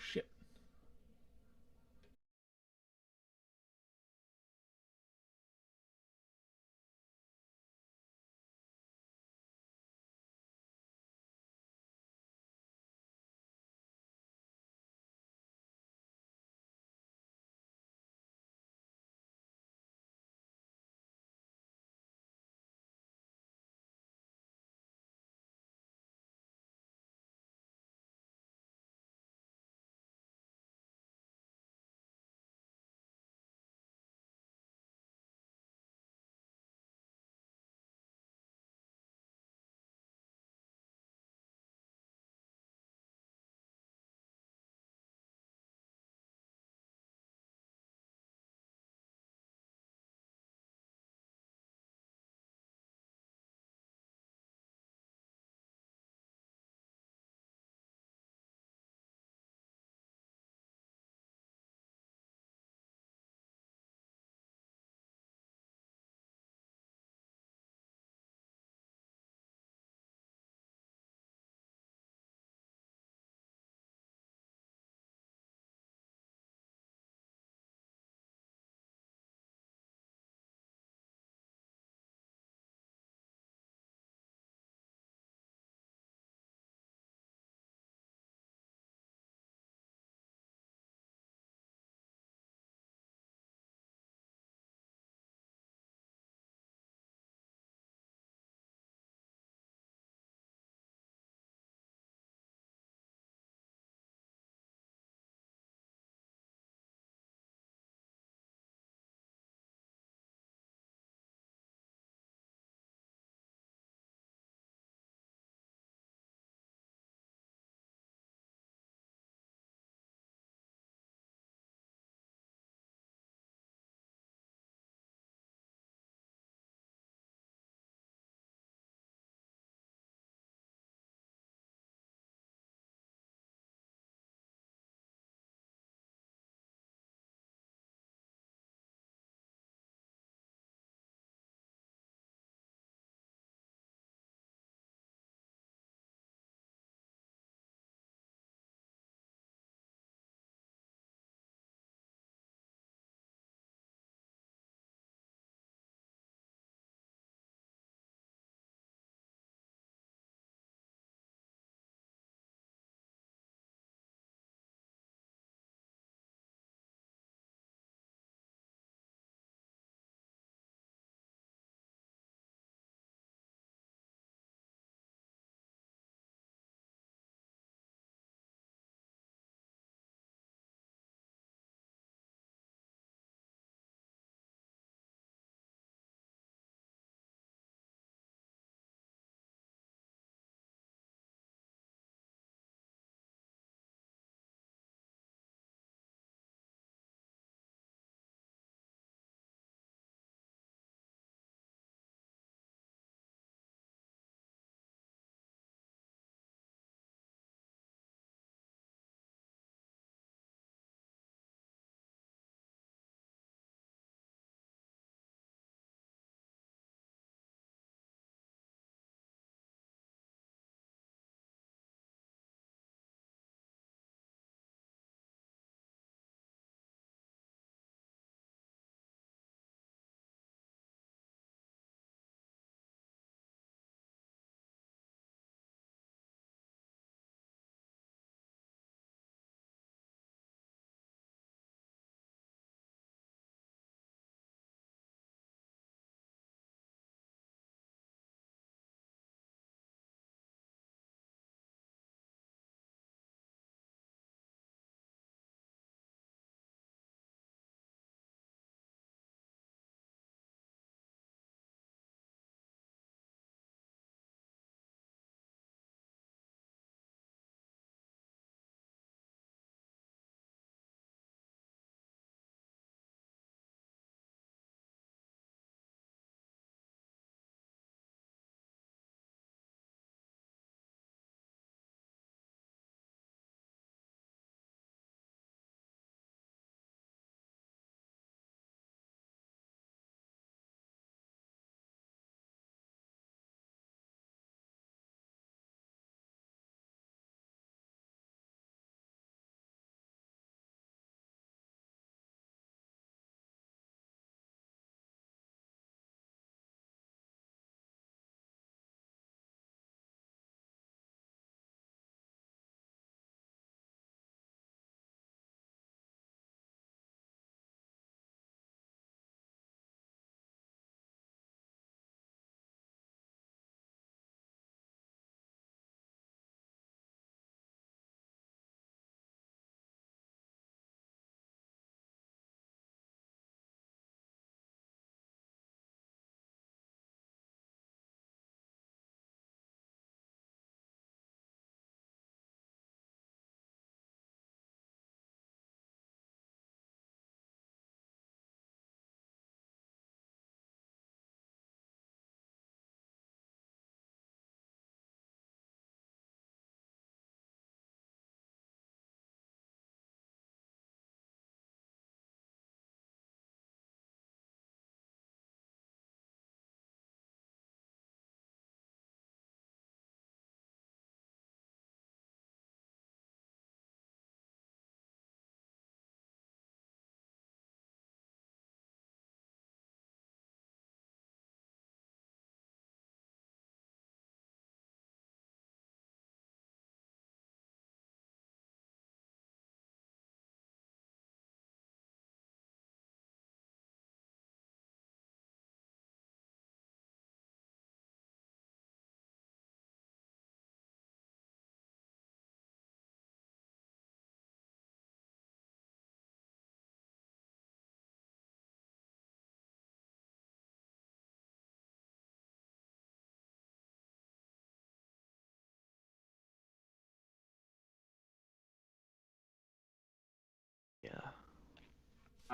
shit.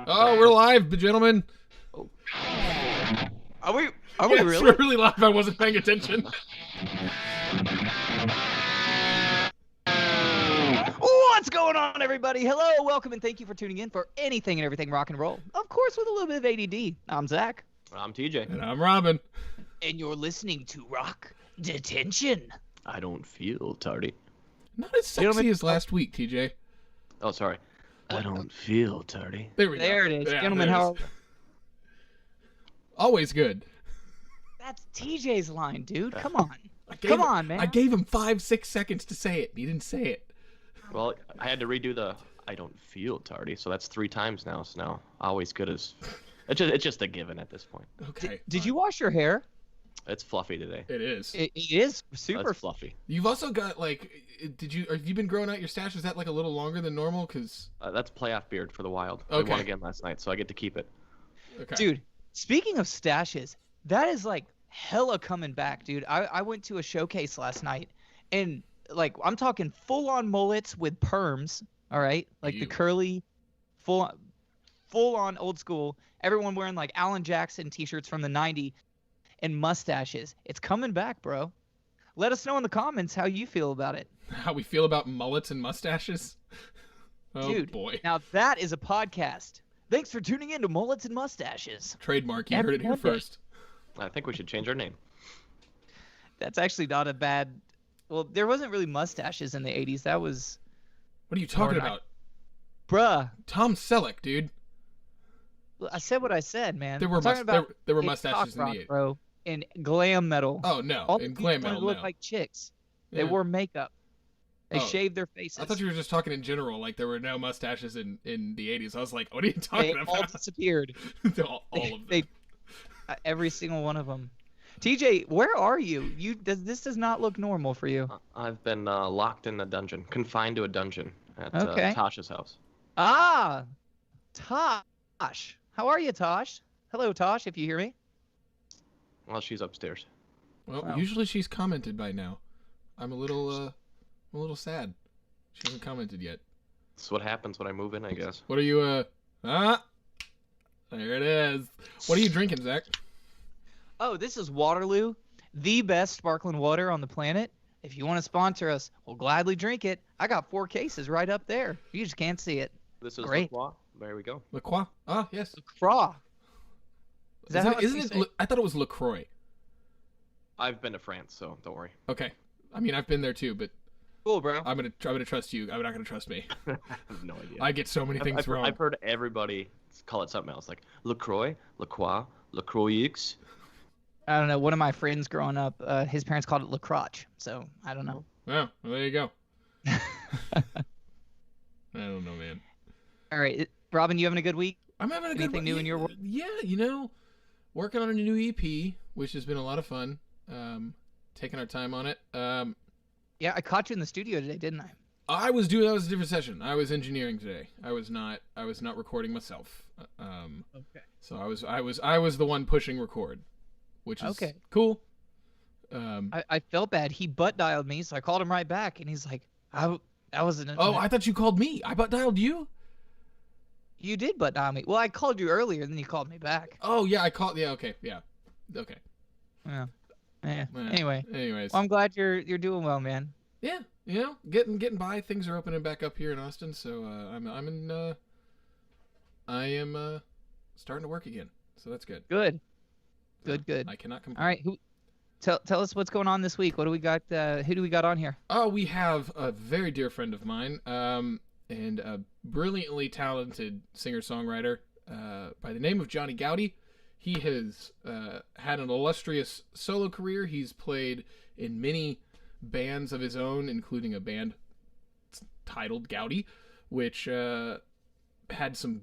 Oh, we're live, gentlemen. Oh. Are we Yes, really? we're really live. I wasn't paying attention. What's going on, everybody? Hello, welcome, and thank you for tuning in for anything and everything rock and roll. Of course, with a little bit of ADD. I'm Zach. I'm TJ. And I'm Robin. And you're listening to Rock Detention. I don't feel tardy. Not as sexy as last week, TJ. Oh, sorry. I don't feel tardy. There we go. There it is. Yeah, Gentlemen, there it how is. Always good. That's TJ's line, dude. Come on. Come on, man. I gave him 5-6 seconds to say it. He didn't say it. Well, I had to redo the I don't feel tardy, so that's 3 times now. So now always good as it's just a given at this point. Okay. Did you wash your hair? It's fluffy today. It is. It is super That's fluffy. You've also got like, have you been growing out your stash? Is that like a little longer than normal? Cause That's playoff beard for the Wild. Okay. I won again last night, so I get to keep it. okay. Dude, speaking of stashes, that is like hella coming back, dude. I went to a showcase last night, and like I'm talking full on mullets with perms, all right? Like the Ew. curly, full on old school. Everyone wearing like Alan Jackson t-shirts from the 90s and mustaches. It's coming back, bro. Let us know in the comments how you feel about it. How we feel about mullets and mustaches? Oh Dude, boy. now that is a podcast. Thanks for tuning in to Mullets and Mustaches. Trademark. You heard it here Every Monday. first. I think we should change our name. That's actually not a bad. Well, there wasn't really mustaches in the 80s. That was, What are you talking Or not. about? bruh. Tom Selleck, dude. I said what I said, man. There were I'm talking about there were big mustaches cock in the rock, bro, and glam metal. Oh no, All in these glam people metal, look no. like chicks. Yeah. They wore makeup. They Oh. shaved their faces. I thought you were just talking in general, like there were no mustaches in the 80s. I was like, what are you They talking all about? disappeared. all of them. They, every single one of them. TJ, where are you? This does not look normal for you. I've been locked in a dungeon, confined to a dungeon at Okay. Tasha's house. Ah, Tosh. How are you, Tosh? Hello, Tosh, if you hear me. Well, she's upstairs. Well, Wow. usually she's commented by now. I'm a little sad. She hasn't commented yet. That's what happens when I move in, I guess. What are you, there it is. What are you drinking, Zach? Oh, this is Waterloo, the best sparkling water on the planet. If you want to sponsor us, we'll gladly drink it. I got 4 cases right up there. You just can't see it. This is Great. LaCroix. There we go. La Croix? Ah, yes. Craw. Is that how it's isn't it? I thought it was LaCroix. I've been to France, so don't worry. Okay. I mean, I've been there too, but Cool, bro. I'm gonna trust you. I'm not gonna trust me. I have no idea. I get so many things I've, wrong. I've heard everybody call it something else, like LaCroix, LaCroix, LaCroix. I don't know. One of my friends growing up, his parents called it La Croche, so I don't know. Oh, well, there you go. I don't know, man. All right, Robin, you having a good week? I'm having a good Anything new in your world? Yeah, working on a new EP, which has been a lot of fun. Taking our time on it. Yeah, I caught you in the studio today, didn't I? That was a different session. I was engineering today. I was not recording myself. Okay. So I was the one pushing record, which is Okay. cool. I felt bad. He butt dialed me, so I called him right back, and he's like, I wasn't. I thought you called me. I butt dialed you. You did butt dial me. Well, I called you earlier, and then you called me back. Oh yeah, I called. Yeah, okay, yeah, okay. Yeah. Yeah. Well, Anyway, Anyways, well, I'm glad you're doing well, man. yeah, getting by. Things are opening back up here in Austin, so I am starting to work again. So that's good. Good. Good. I cannot complain. All right. Tell us what's going on this week. What do we got? Who do we got on here? Oh, we have a very dear friend of mine, and a brilliantly talented singer-songwriter by the name of Johnny Goudie. He has had an illustrious solo career. He's played in many bands of his own, including a band titled Goudie, which had some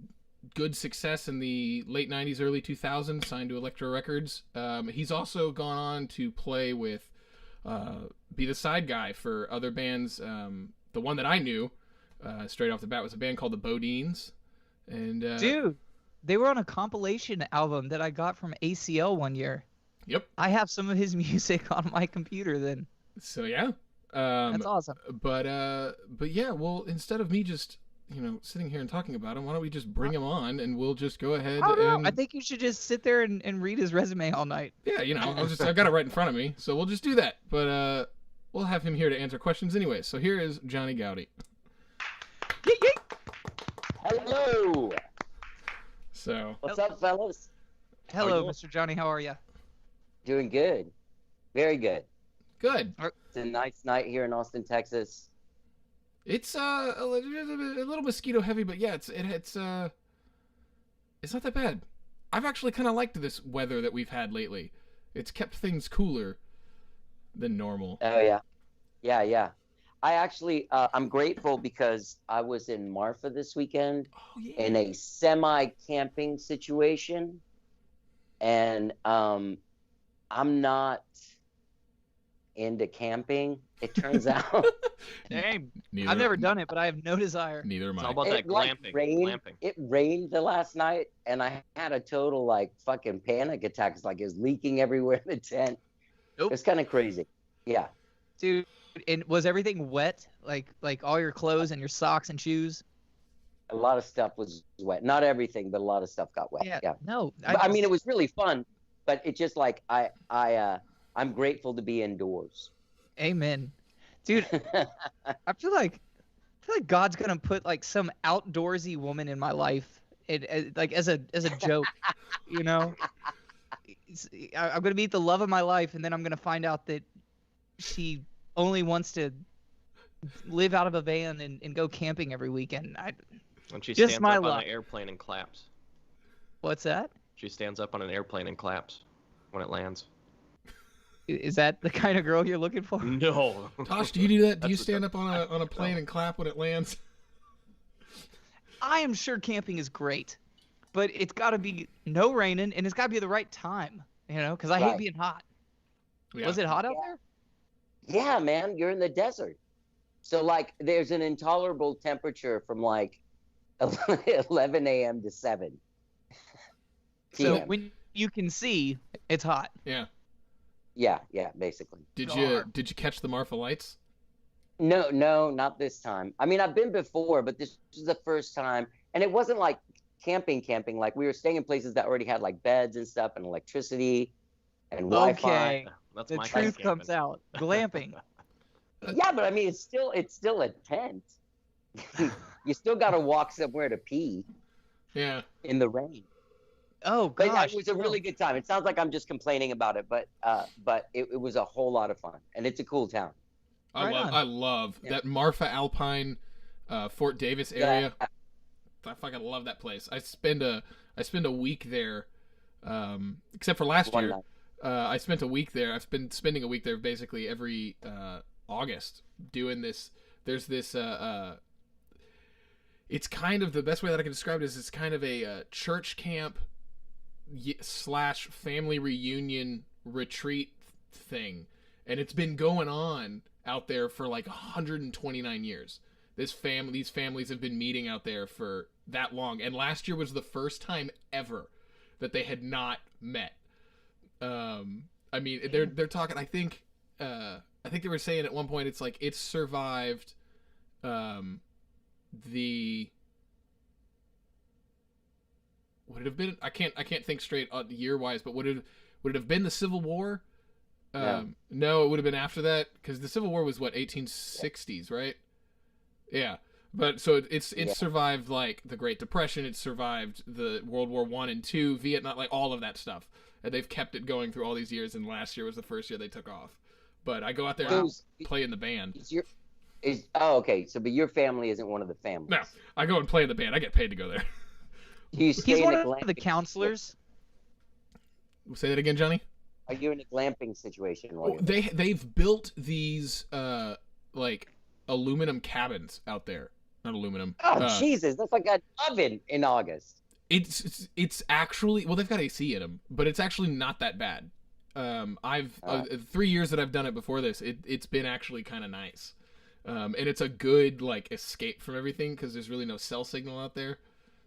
good success in the late 90s, early 2000s, signed to Elektra Records. He's also gone on to play with, be the side guy for other bands. The one that I knew straight off the bat was a band called the Bodines. And Dude, they were on a compilation album that I got from ACL one year. Yep. I have some of his music on my computer then. So yeah. That's awesome. But yeah, well, instead of me just sitting here and talking about him, why don't we just bring him on and we'll just go ahead I don't know. and I think you should just sit there and read his resume all night. yeah, I've got it right in front of me, so we'll just do that. But we'll have him here to answer questions anyway. So here is Johnny Goudie. Yeet, yeet. Hello. So What's up, fellas? Hello, Mr. Johnny. How are you? Doing good. Very good. good. It's a nice night here in Austin, Texas. It's a little mosquito heavy, but yeah, it's not that bad. I've actually kind of liked this weather that we've had lately. It's kept things cooler than normal. Oh, yeah. Yeah. I actually, I'm grateful because I was in Marfa this weekend Oh yeah. in a semi-camping situation. And I'm not into camping, it turns out. Dang. Neither, I've never done it, but I have no desire. Neither am It's I. all about that glamping. Rained, it rained the last night, and I had a total, fucking panic attack. It's like it was leaking everywhere in the tent. Nope. It's kind of crazy. Yeah. Dude, and was everything wet? Like all your clothes and your socks and shoes? A lot of stuff was wet. Not everything, but a lot of stuff got wet. Yeah. No. I mean, it was really fun, but it just I'm grateful to be indoors. Amen. Dude, I feel like God's gonna put some outdoorsy woman in my life, as a joke, I'm gonna meet the love of my life, and then I'm gonna find out that she only wants to live out of a van and go camping every weekend. When she Just stands my up on luck. an airplane and claps. What's that? She stands up on an airplane and claps when it lands. Is that the kind of girl you're looking for? No. Tosh, do you do that? Do you That's stand up on a plane and clap when it lands? I am sure camping is great, but it's got to be no raining, and it's got to be the right time, because I hate Right. being hot. Yeah. Was it hot out there? Yeah, man, you're in the desert. So, there's an intolerable temperature from, 11 a.m. to 7 So p.m. when you can see, it's hot. Yeah. Yeah, basically. Did you catch the Marfa lights? No, not this time. I mean, I've been before, but this was the first time. And it wasn't like camping. Like, we were staying in places that already had, beds and stuff and electricity and Wi-Fi. Okay, That's the my truth kind of comes camping. out. Glamping. Yeah, but I mean, it's still a tent. You still got to walk somewhere to pee Yeah. in the rain. Oh But gosh, it was a really good time. It sounds like I'm just complaining about it, but it was a whole lot of fun, and it's a cool town. Right on. I love Yeah. that Marfa Alpine, Fort Davis area. I fucking love that place. I spend a week there, except for last One year. night. I spent a week there. I've been spending a week there basically every August doing this. There's this. It's kind of the best way that I can describe it is it's kind of a church camp / family reunion retreat thing, and it's been going on out there for 129 years. These families have been meeting out there for that long, and last year was the first time ever that they had not met. I mean, they're talking. I think they were saying at one point it's survived the would it have been? I can't think straight year wise, but would it have been the Civil War? No, it would have been after that because the Civil War was 1860s, right? Yeah, but so it's survived the Great Depression. It survived the World War I and II, Vietnam, all of that stuff, and they've kept it going through all these years. And last year was the first year they took off. But I go out there and play in the band. Okay. So, but your family isn't one of the families. No, I go and play in the band. I get paid to go there. Do you stay He's in one a of the glamping counselors. Say that again, Johnny. Are you in a glamping situation? While you're They've built these aluminum cabins out there. Not aluminum. Oh, Jesus, that's like an oven in August. It's actually they've got AC in them, but it's actually not that bad. I've 3 years that I've done it before this. It's been actually kind of nice, and it's a good escape from everything because there's really no cell signal out there.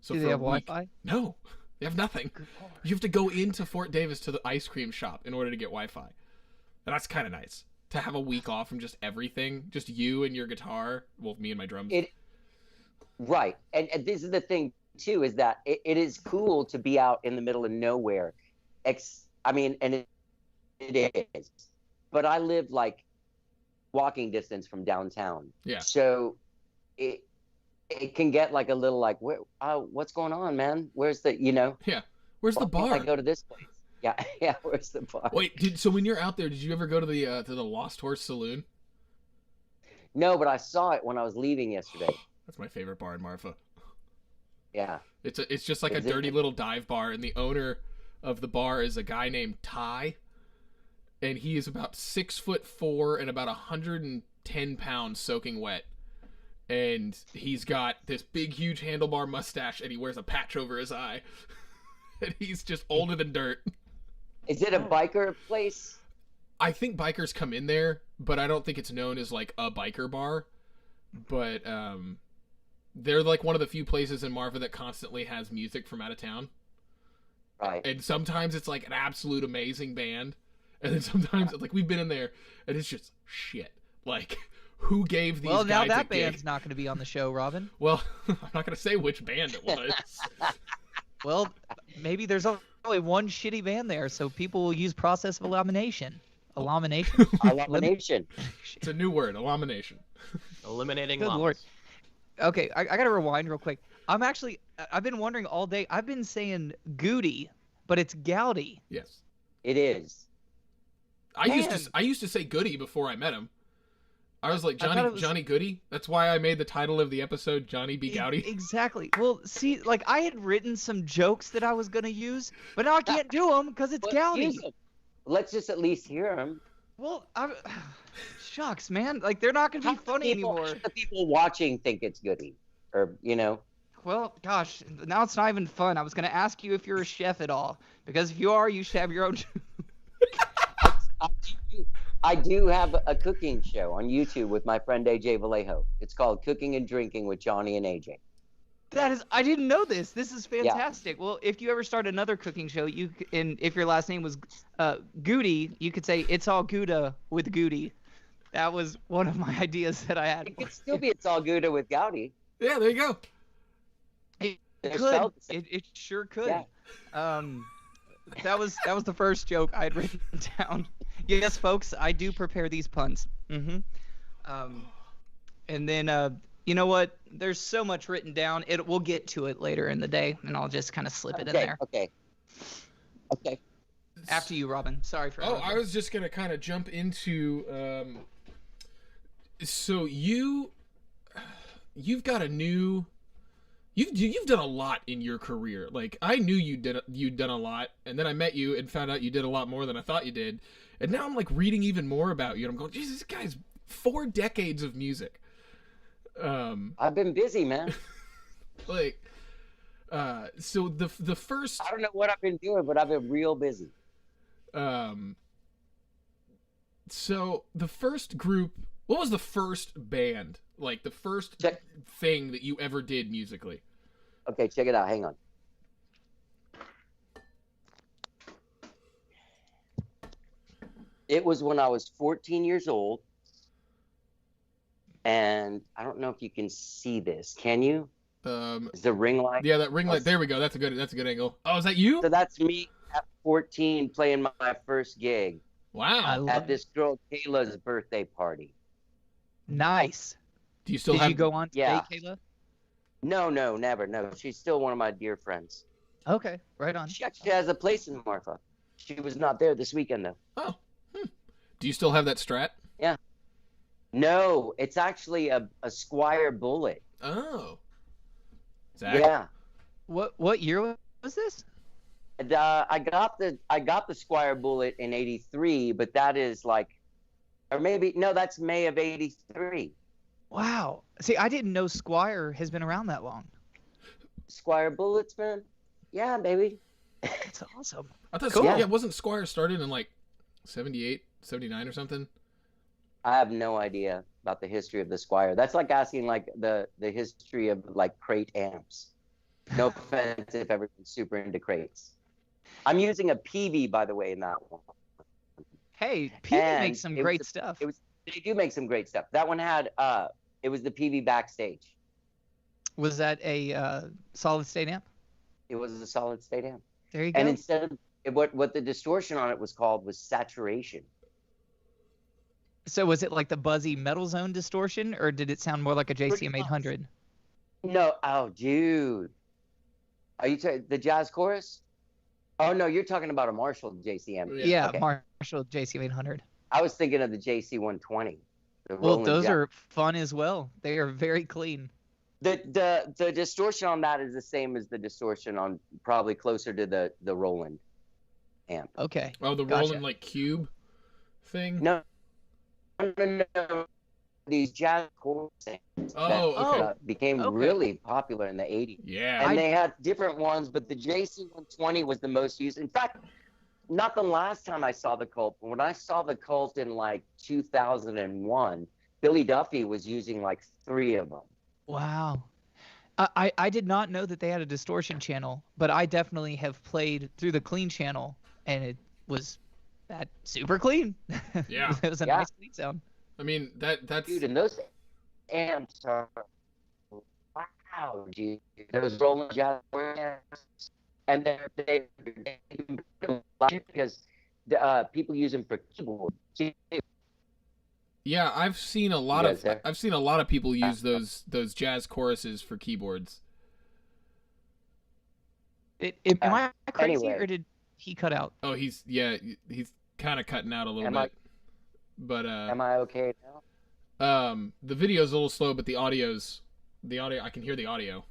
So Do for they a have week- Wi-Fi? No, they have nothing. You have to go into Fort Davis to the ice cream shop in order to get Wi-Fi, and that's kind of nice to have a week off from just everything, just you and your guitar. Well, me and my drums. Right. And this is the thing too, is that it is cool to be out in the middle of nowhere. I mean, and it is. But I live like walking distance from downtown. Yeah. So it can get like a little like, what's going on, man? Where's the, Yeah. Where's the why don't bar? I go to this place? Yeah, yeah. Where's the bar? Wait, so when you're out there, did you ever go to the Lost Horse Saloon? No, but I saw it when I was leaving yesterday. That's my favorite bar in Marfa. Yeah. It's just like a dirty little dive bar, and the owner of the bar is a guy named Ty, and he is about 6'4" and about 110 pounds soaking wet. And he's got this big, huge handlebar mustache, and he wears a patch over his eye. And he's just older than dirt. Is it a biker place? I think bikers come in there, but I don't think it's known as like a biker bar. But they're like one of the few places in Marfa that constantly has music from out of town. Right. And sometimes it's like an absolute amazing band. And then sometimes it's like we've been in there and it's just shit. Like, who gave these guys Well, now a that gig? band's not going to be on the show, Robin. Well, I'm not going to say which band it was. Well, maybe there's only one shitty band there, so people will use process of elimination. Elimination? Elimination. It's a new word, elimination. Eliminating Good llamas. Lord. Okay, I got to rewind real quick. I've been wondering all day. I've been saying Goudie, but it's Goudie. Yes. It is. I used to say Goody before I met him. I was like, Johnny Goudie. That's why I made the title of the episode Johnny B. Goudie. Exactly. Well, see, like I had written some jokes that I was gonna use, but now I can't do them because it's Goudie. Let's just at least hear them. Well, shucks, man. Like they're not gonna be funny anymore. The people watching think it's Goody, or Well, gosh, now it's not even fun. I was gonna ask you if you're a chef at all, because if you are, you should have your own. I do have a cooking show on YouTube with my friend AJ Vallejo. It's called Cooking and Drinking with Johnny and AJ. I didn't know this. This is fantastic. Yeah. Well, if you ever start another cooking show, and if your last name was Goudie, you could say It's All Gouda with Goudie. That was one of my ideas that I had. It could still be It's All Gouda with Goudie. Yeah, there you go. It could. It sure could. Yeah. That was the first joke I had written down. Yes, folks, I do prepare these puns. Mm-hmm. And then, you know what? There's so much written down. We'll get to it later in the day, and I'll just kind of slip it in there. Okay. After you, Robin. Sorry for. I was just gonna kind of jump into. So you've got a new. You've done a lot in your career. Like I knew you'd done a lot, and then I met you and found out you did a lot more than I thought you did. And now I'm like reading even more about you, and I'm going, Jesus, this guy's 4 decades of music. I've been busy, man. Like, so the first. I don't know what I've been doing, but I've been real busy. So the first group. What was the first band? Like the first thing that you ever did musically? Okay, check it out. Hang on. It was when I was 14 years old. And I don't know if you can see this. Can you? Is the ring light? Yeah, that ring light. There we go. That's a good angle. Oh, is that you? So that's me at 14 playing my first gig. Wow. At this girl Kayla's birthday party. Nice. Do you still Did you go on to date Kayla? No, never. No, she's still one of my dear friends. Okay, right on. She actually has a place in Marfa. She was not there this weekend though. Oh. Do you still have that Strat? Yeah. No, it's actually a Squire Bullet. Oh. Zach? Yeah. What year was this? And, I got the Squire Bullet in '83, but that is like, or maybe no, that's May of '83. Wow. See, I didn't know Squire has been around that long. Squire Bullets, man. Yeah, baby. That's awesome. I thought wasn't Squire started in like 78, 79 or something? I have no idea about the history of the Squire. That's like asking like the history of like crate amps. No offense if everyone's super into crates. I'm using a PV, by the way, in that one. Hey, PV makes some great stuff. They do make some great stuff. That one had it was the PV backstage. Was that a solid state amp? It was a solid state amp. There you go. And instead of what the distortion on it was called was saturation. So was it like the buzzy metal zone distortion, or did it sound more like a JCM 800? No, oh, dude. Are you the jazz chorus? Oh no, you're talking about a Marshall JCM. Yeah, Okay. Marshall JCM 800. I was thinking of the JC 120. Well, those are fun as well. They are very clean. The distortion on that is the same as the distortion on probably closer to the Roland amp. Okay. Oh, the Gotcha. Roland like cube thing. No. These jazz chorus amps became really popular in the 80s. Yeah. And they had different ones, but the JC120 was the most used. In fact, not the last time I saw the Cult, but when I saw the Cult in like 2001, Billy Duffy was using like 3 of them. Wow. I did not know that they had a distortion channel, but I definitely have played through the clean channel, and it was that super clean. Yeah. It was a nice clean sound. I mean, that's... Dude, and those amps are... Wow, dude. Those Roland jazz amps. And they because people use them for keyboard. Yeah, I've seen a lot of people use those jazz choruses for keyboards. Am I crazy, anyway. or did he cut out? Oh, he's kind of cutting out a little bit. But am I okay now? the video's a little slow, but the audio I can hear the audio.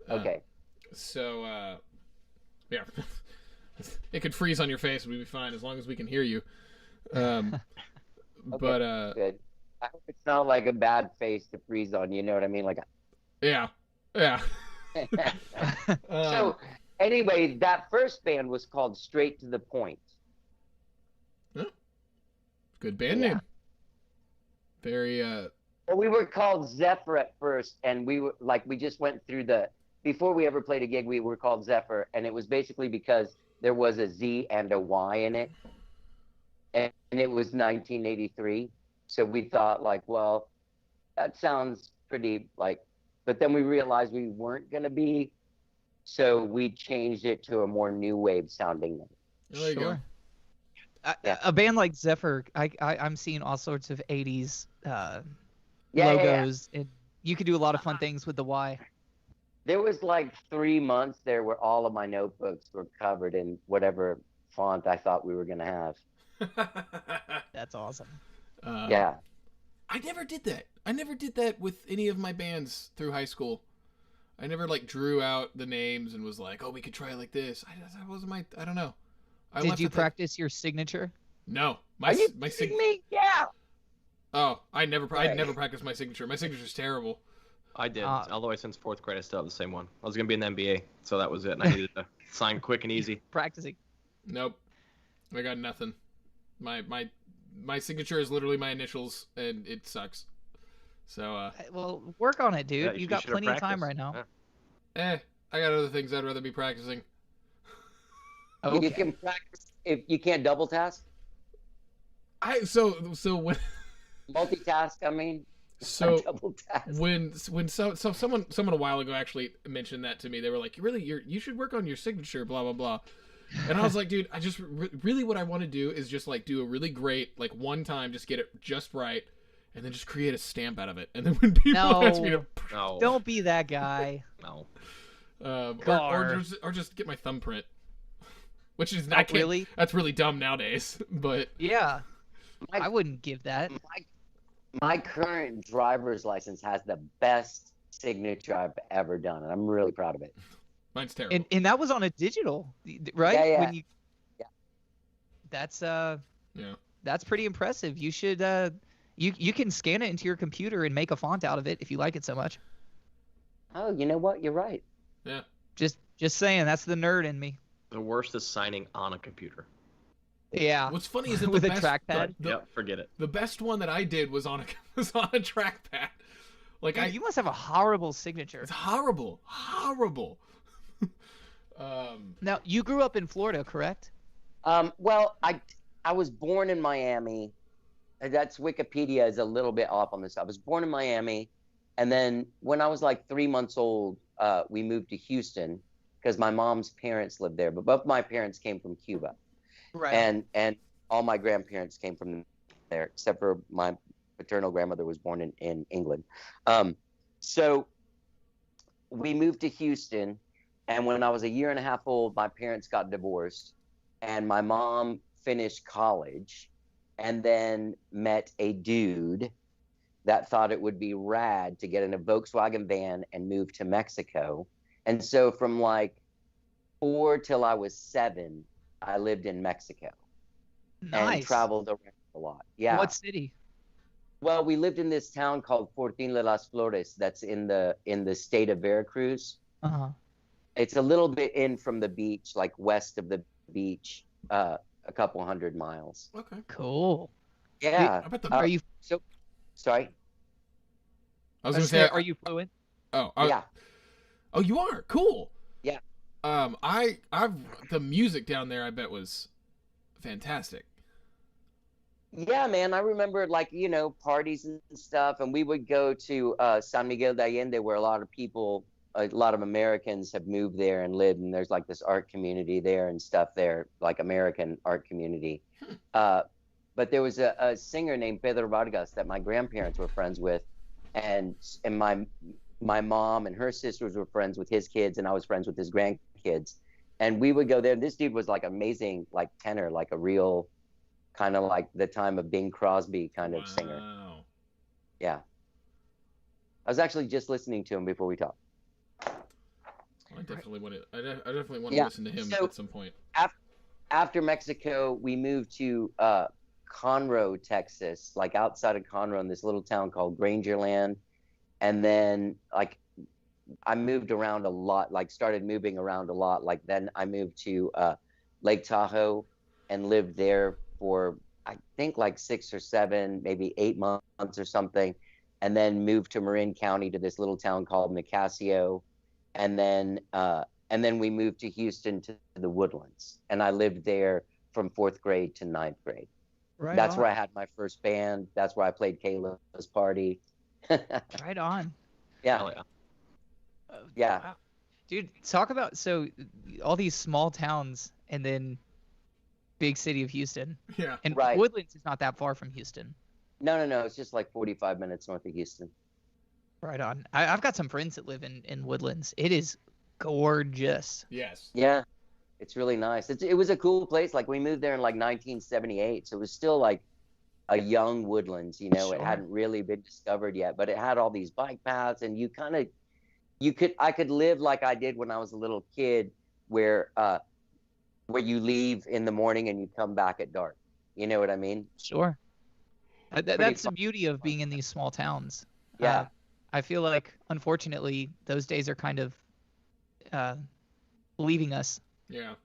Okay. So yeah. It could freeze on your face, we'd be fine as long as we can hear you. Okay, But good. I hope it's not like a bad face to freeze on, you know what I mean? Like yeah. So anyway, that first band was called Straight to the Point. Good band name. Very Well, we were called Zephyr at first, and we just went through before we ever played a gig, we were called Zephyr, and it was basically because there was a Z and a Y in it, and it was 1983, so we thought like, well, that sounds pretty but then we realized we weren't gonna be, so we changed it to a more new wave sounding name. there you go. A band like Zephyr, I'm seeing all sorts of 80s Yeah. logos, and you could do a lot of fun things with the Y. There was like 3 months there where all of my notebooks were covered in whatever font I thought we were gonna have. That's awesome. Yeah. I never did that. I never did that with any of my bands through high school. I never drew out the names and was like, oh, we could try it like this. That wasn't I don't know. Did you practice your signature? No. Are you kidding me? Yeah. Oh, I never practiced my signature. My signature's terrible. I did. All the way since 4th grade, I still have the same one. I was going to be in the NBA, so that was it. And I needed to sign quick and easy. Practicing. Nope. I got nothing. My signature is literally my initials, and it sucks. So, well, work on it, dude. Yeah, You got should have plenty of time practiced. right now. Yeah. I got other things I'd rather be practicing. Okay. You can practice if you can't double task, So when multitask. I mean, so double task. when someone a while ago actually mentioned that to me. They were like, you should work on your signature, blah blah blah. And I was like, dude, I just really what I want to do is just do a really great one time, just get it just right, and then just create a stamp out of it. And then when people ask me to, No. Don't be that guy. No. or just get my thumbprint, which is not Really? That's really dumb nowadays. But Yeah. I wouldn't give that. My current driver's license has the best signature I've ever done, and I'm really proud of it. mine's terrible. And that was on a digital, right? Yeah, yeah. Yeah. That's Yeah. That's pretty impressive. You should you can scan it into your computer and make a font out of it if you like it so much. Oh, you know what? You're right. Yeah. Just saying, that's the nerd in me. The worst is signing on a computer. Yeah. What's funny is that With the a best, trackpad? Yep, forget it. The best one that I did was on a trackpad. Dude, you must have a horrible signature. It's horrible. Now, you grew up in Florida, correct? Well, I was born in Miami. That's Wikipedia is a little bit off on this. I was born in Miami, And then when I was like 3 months old, we moved to Houston because my mom's parents lived there, but both my parents came from Cuba, Right. and all my grandparents came from there, except for my paternal grandmother was born in England. So we moved to Houston, and when I was a year and a half old, my parents got divorced, and my mom finished college, and then met a dude that thought it would be rad to get in a Volkswagen van and move to Mexico. And so from like 4 till I was 7, I lived in Mexico and Nice. traveled around a lot. Yeah. What city? Well, we lived in this town called Fortín de las Flores that's in the state of Veracruz. Uh-huh. It's a little bit in from the beach, like west of the beach, a couple 100 miles. Okay. Cool. Yeah. I bet the. Are you So, sorry. I was gonna say. are you fluent? Yeah. Oh, you are cool. Yeah. I've the music down there. I bet was fantastic. Yeah, man. I remember like, parties and stuff. And we would go to San Miguel de Allende where a lot of Americans have moved there and lived. And there's like this art community there and stuff there, like American art community. But there was a singer named Pedro Vargas that my grandparents were friends with. And my mom and her sisters were friends with his kids. And I was friends with his grandkids. And we would go there. This dude was like amazing, like tenor, like a real kind of like the time of Bing Crosby kind of singer. Yeah. I was actually just listening to him before we talked. I definitely want to. I definitely want to listen to him at some point. After Mexico, we moved to Conroe, Texas, like outside of Conroe, in this little town called Grangerland. And then like I moved around a lot, like started moving around a lot. Like then I moved to Lake Tahoe and lived there for I think like 6 or 7, maybe 8 months or something, and then moved to Marin County to this little town called Nicasio, and then we moved to Houston to the Woodlands, and I lived there from 4th grade to 9th grade. Right. That's where I had my first band. That's where I played Kayla's party. Right on. Yeah. Hell yeah. Yeah. Wow. Dude, talk about all these small towns and then big city of Houston. Yeah. And Right. Woodlands is not that far from Houston. No. It's just like 45 minutes north of Houston. Right on. I've got some friends that live in Woodlands. It is gorgeous. Yes. Yeah. It's really nice. It was a cool place. Like we moved there in like 1978, so it was still like a young Woodlands. It Sure. hadn't really been discovered yet, but it had all these bike paths, and I could live like I did when I was a little kid, where you leave in the morning and you come back at dark. You know what I mean? Sure. That's the fun. beauty of being in these small towns. Yeah. I feel like, unfortunately, those days are kind of leaving us. Yeah.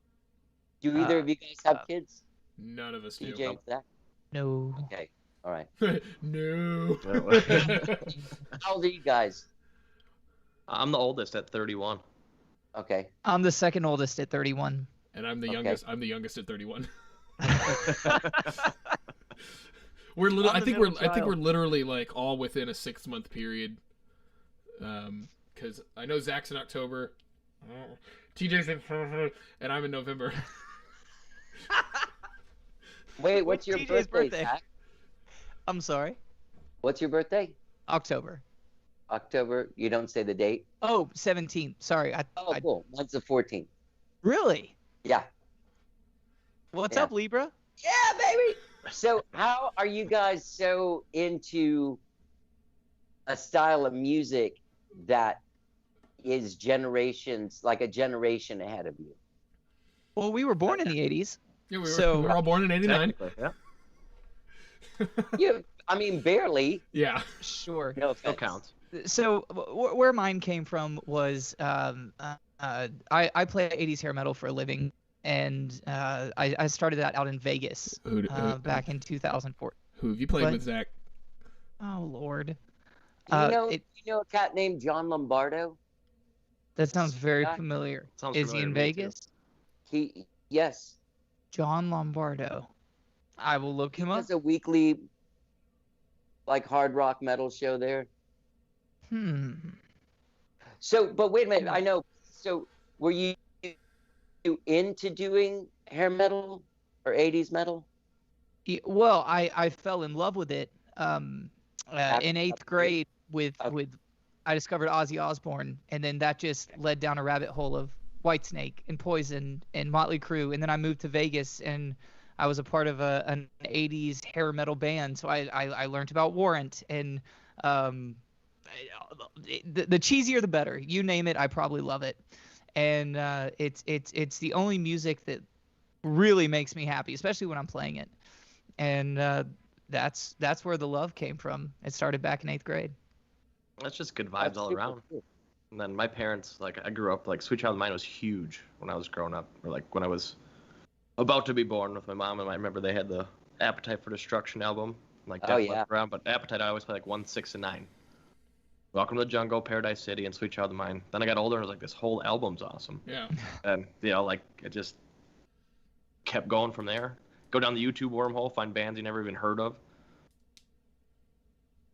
Do either of you guys have kids? None of us do. TJ and Zach? No. Okay. All right. No. How old are you guys? I'm the oldest at 31. Okay. I'm the second oldest at 31. And I'm the Okay. youngest. I'm the youngest at 31. I'm I the think middle we're child. literally like all within a 6-month period. Because I know Zach's in October, TJ's in, and I'm in November. Wait, what's your TJ's birthday, Zach? I'm sorry. What's your birthday? October. October. You don't say the date? Oh, 17th. Sorry. Oh, cool. Mine's the 14th. Really? Yeah. What's Yeah. up, Libra? Yeah, baby. So how are you guys so into a style of music that is like a generation ahead of you? Well, we were born in the 80s. Yeah, So- we were all born in '89. Technically, You, yeah. barely. Yeah. Sure. No Still offense. counts. So where mine came from was I play 80s hair metal for a living, and I started that out in Vegas back in 2004. Who have you played What? with, Zach? Oh Lord, Do it- you know a cat named John Lombardo? that sounds very Scott? familiar. Sounds Is he familiar in to me, too. Vegas? Yes. John Lombardo. I will look He him up. has a weekly like hard rock metal show there. So, but wait a minute. I know. So, were you into doing hair metal or 80s metal? Well, I fell in love with it in 8th grade with I discovered Ozzy Osbourne, and then that just led down a rabbit hole of Whitesnake and Poison and Motley Crue, and then I moved to Vegas and I was a part of an 80s hair metal band, so I learned about Warrant and the cheesier the better. You name it, I probably love it. And it's the only music that really makes me happy, especially when I'm playing it. And that's where the love came from. It started back in 8th grade. That's just good vibes all around. And then my parents, like, I grew up, like, Sweet Child of Mine was huge when I was growing up, or like when I was about to be born with my mom. And I remember they had the Appetite for Destruction album, like that went around. But Appetite, I always play like 1, 6, and 9. Welcome to the Jungle, Paradise City, and Sweet Child of Mine. Then I got older and I was like, this whole album's awesome. Yeah. And like it just kept going from there. Go down the YouTube wormhole, find bands you never even heard of.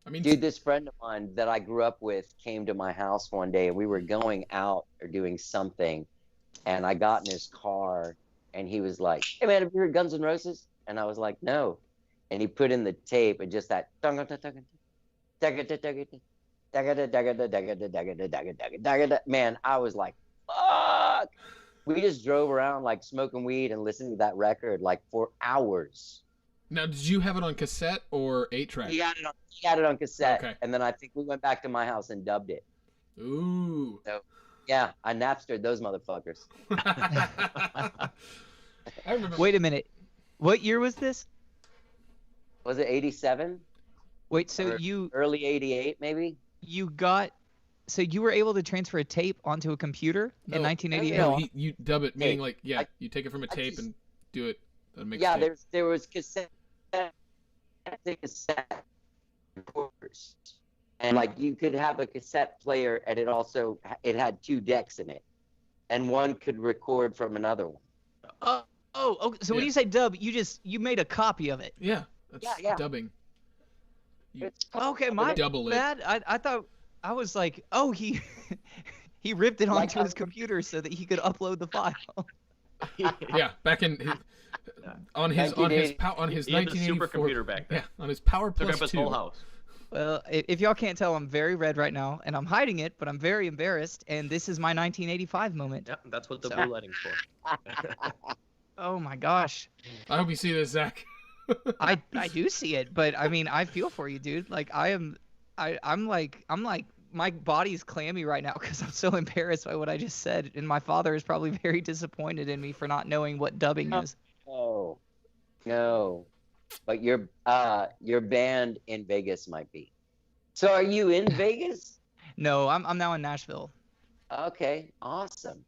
I mean, dude, this friend of mine that I grew up with came to my house one day, and we were going out or doing something, and I got in his car, and he was like, "Hey man, have you heard Guns N' Roses?" And I was like, "No." And he put in the tape, and just that man, I was like, "Fuck!" We just drove around like smoking weed and listening to that record like for hours. now, did you have it on cassette or 8-track? He had it on cassette, Okay. and then I think we went back to my house and dubbed it. Ooh. So, yeah, I Napstered those motherfuckers. I remember. Wait a minute. What year was this? Was it 87? Wait, so Or you early 88 maybe? so you were able to transfer a tape onto a computer in 1988? No, you dub it, meaning Hey, like, you take it from a tape and do it. Yeah, there was cassette recorders, and like you could have a cassette player, and it had 2 decks in it, and one could record from another one. Okay. So when Yeah. you say dub, you made a copy of it. Yeah, that's Yeah. dubbing. Okay, my Double it. bad. I thought I was like, oh, he he ripped it Like, onto his computer so that he could upload the file. Yeah, back in on his He had the 1984 supercomputer back then. Yeah, on his Power Took Plus up his 2. whole house. Well, if y'all can't tell, I'm very red right now, and I'm hiding it, but I'm very embarrassed, and this is my 1985 moment. Yep, that's what the So- blue lighting's for. Oh my gosh. I hope you see this, Zach. I do see it, but I mean, I feel for you, dude. Like I'm like my body's clammy right now because I'm so embarrassed by what I just said, and my father is probably very disappointed in me for not knowing what dubbing is. Oh, no. But your band in Vegas might be. So are you in Vegas? No, I'm now in Nashville. Okay, awesome.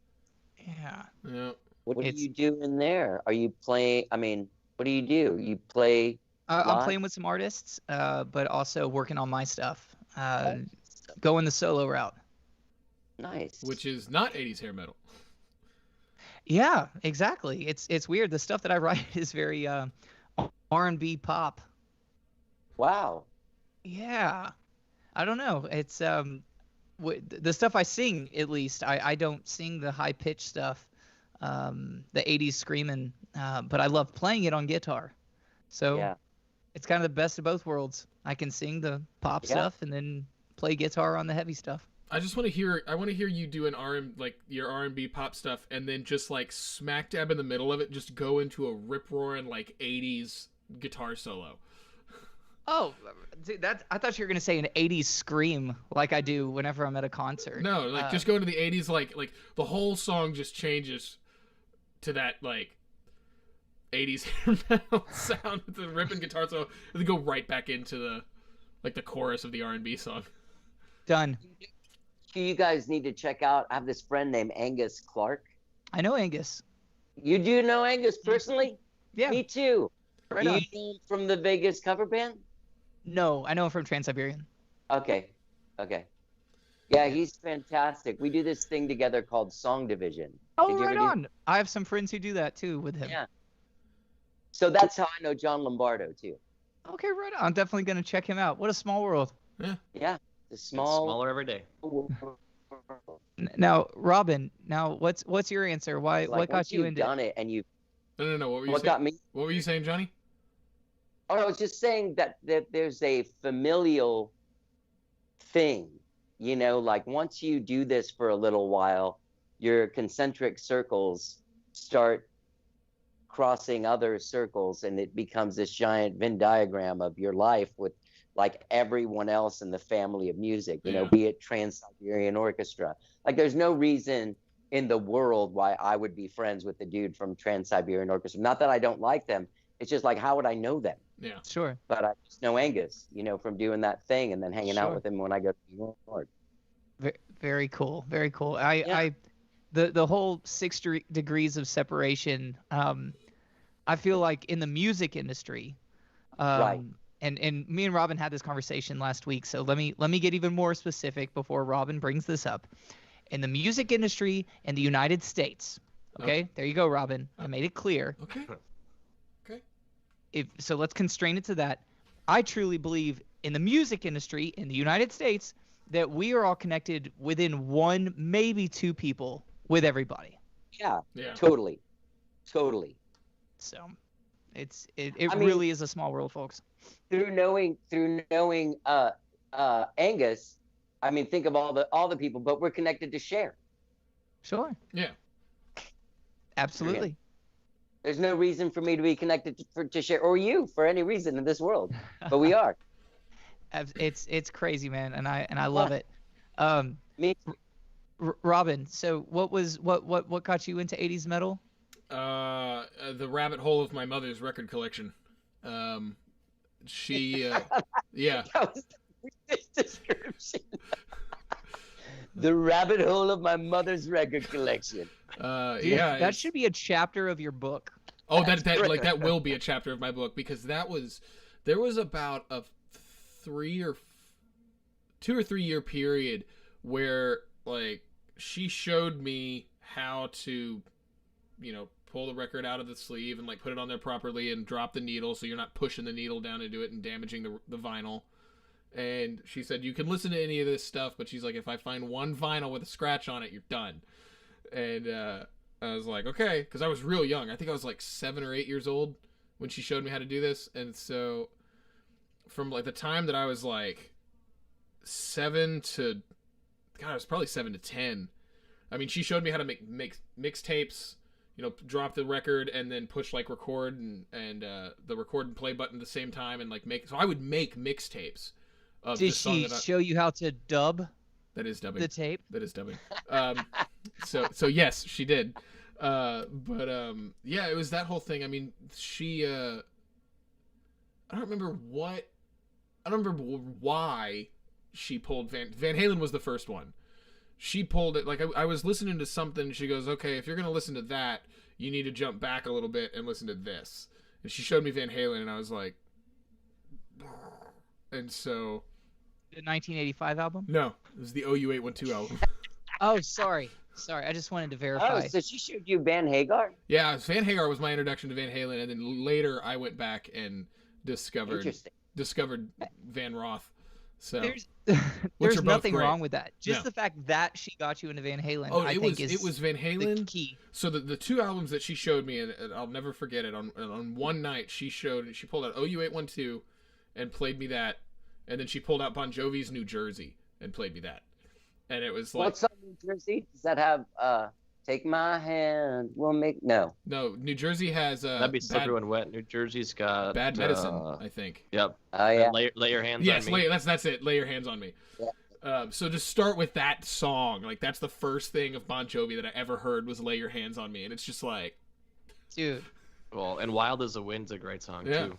Yeah. Yeah. What It's- do you do in there? Are you playing? I mean, what do? You play? I'm Live? playing with some artists, but also working on my stuff. Going the solo route. Nice. Which is not 80s hair metal. Yeah, exactly. It's weird. The stuff that I write is very R&B pop. Wow. Yeah. I don't know. It's the stuff I sing, at least. I don't sing the high pitched stuff, the 80s screaming, but I love playing it on guitar. So Yeah. it's kind of the best of both worlds. I can sing the pop stuff and then play guitar on the heavy stuff. I just want to hear. I want to hear you do your R&B pop stuff, and then just like smack dab in the middle of it, just go into a rip roaring like 80s guitar solo. Oh, dude, I thought you were gonna say an '80s scream like I do whenever I'm at a concert. No, like just go into the 80s, like the whole song just changes to that like 80s hair metal sound with the ripping guitar solo, and then go right back into the chorus of the R&B song. Done. You guys need to check out. I have this friend named Angus Clark. I know Angus. You do know Angus personally? Yeah. Me too. Right Do on. you know him from the Vegas cover band? No, I know him from Trans-Siberian. Okay. Yeah, he's fantastic. We do this thing together called Song Division. Oh, Did you right ever do- on. I have some friends who do that too with him. Yeah. So that's how I know John Lombardo too. Okay, right on. I'm definitely gonna check him out. What a small world. Yeah. The small. Smaller every day. Now, Robin, what's your answer? Why Like, what got once you you've into done it and you. No. What were you What saying? got me? What were you saying, Johnny? Oh, I was just saying that there's a familial thing, like once you do this for a little while, your concentric circles start crossing other circles, and it becomes this giant Venn diagram of your life with like everyone else in the family of music, be it Trans-Siberian Orchestra. Like there's no reason in the world why I would be friends with the dude from Trans-Siberian Orchestra. Not that I don't like them. It's just like, how would I know them? Yeah. Sure. But I just know Angus, from doing that thing and then hanging out with him when I go to New York. Very cool. Very cool. The whole 6 degrees of separation. I feel like in the music industry, Right. And me and Robin had this conversation last week. So let me get even more specific before Robin brings this up. In the music industry in the United States. Okay, there you go, Robin. I made it clear. Okay. So let's constrain it to that. I truly believe in the music industry in the United States that we are all connected within one, maybe two people with everybody. Yeah. Yeah. Totally. So it really is a small world, folks. Through knowing Angus, I mean, think of all the people, but we're connected to Cher. Sure. Yeah. Absolutely. There's no reason for me to be connected to Cher or you for any reason in this world, but we are. It's crazy, man, and I love it. Me. Robin, so what got you into 80s metal? The rabbit hole of my mother's record collection. She, yeah. That was the weirdest description. The rabbit hole of my mother's record collection. Yeah. That should be a chapter of your book. Oh, that will be a chapter of my book, because there was about a 2 or 3 year period where like she showed me how to, pull the record out of the sleeve and like put it on there properly and drop the needle so you're not pushing the needle down into it and damaging the vinyl. And she said, you can listen to any of this stuff, but she's like, if I find one vinyl with a scratch on it, you're done. And I was like, okay, because I was real young. I think I was like 7 or 8 years old when she showed me how to do this. And so from like the time that I was like 7 to, God, I was probably 7 to 10. I mean, she showed me how to make mixtapes, drop the record and then push like record and the record and play button at the same time and like make. So I would make mixtapes. Did she show you how to dub? That is dubbing. The tape? That is dubbing. So yes, she did. But yeah, it was that whole thing. I mean, she I don't remember why she pulled Van Halen was the first one. She pulled it, like I was listening to something, she goes, okay, if you're going to listen to that, you need to jump back a little bit and listen to this. And she showed me Van Halen, and I was like, and so... The 1985 album? No, it was the OU812 album. Oh, sorry, I just wanted to verify. Oh, so she showed you Van Hagar? Yeah, Van Hagar was my introduction to Van Halen, and then later I went back and discovered Van Roth. So there's nothing wrong with that. Just the fact that she got you into Van Halen, I think it was Van Halen the key. So the 2 albums that she showed me, and I'll never forget it. On one night, she pulled out OU812 and played me that, and then she pulled out Bon Jovi's New Jersey and played me that, and it was like, what's on New Jersey? Does that have Take My Hand? We'll make no. New Jersey has that'd be Slippery When Wet. New Jersey's got Bad Medicine, I think. Yep. Oh yeah. Lay your hands on me. Yes, that's it. Lay Your Hands on Me. Yeah. So just start with that song. Like that's the first thing of Bon Jovi that I ever heard was Lay Your Hands on Me, and it's just like, dude. Well, and Wild as the Wind's a great song too.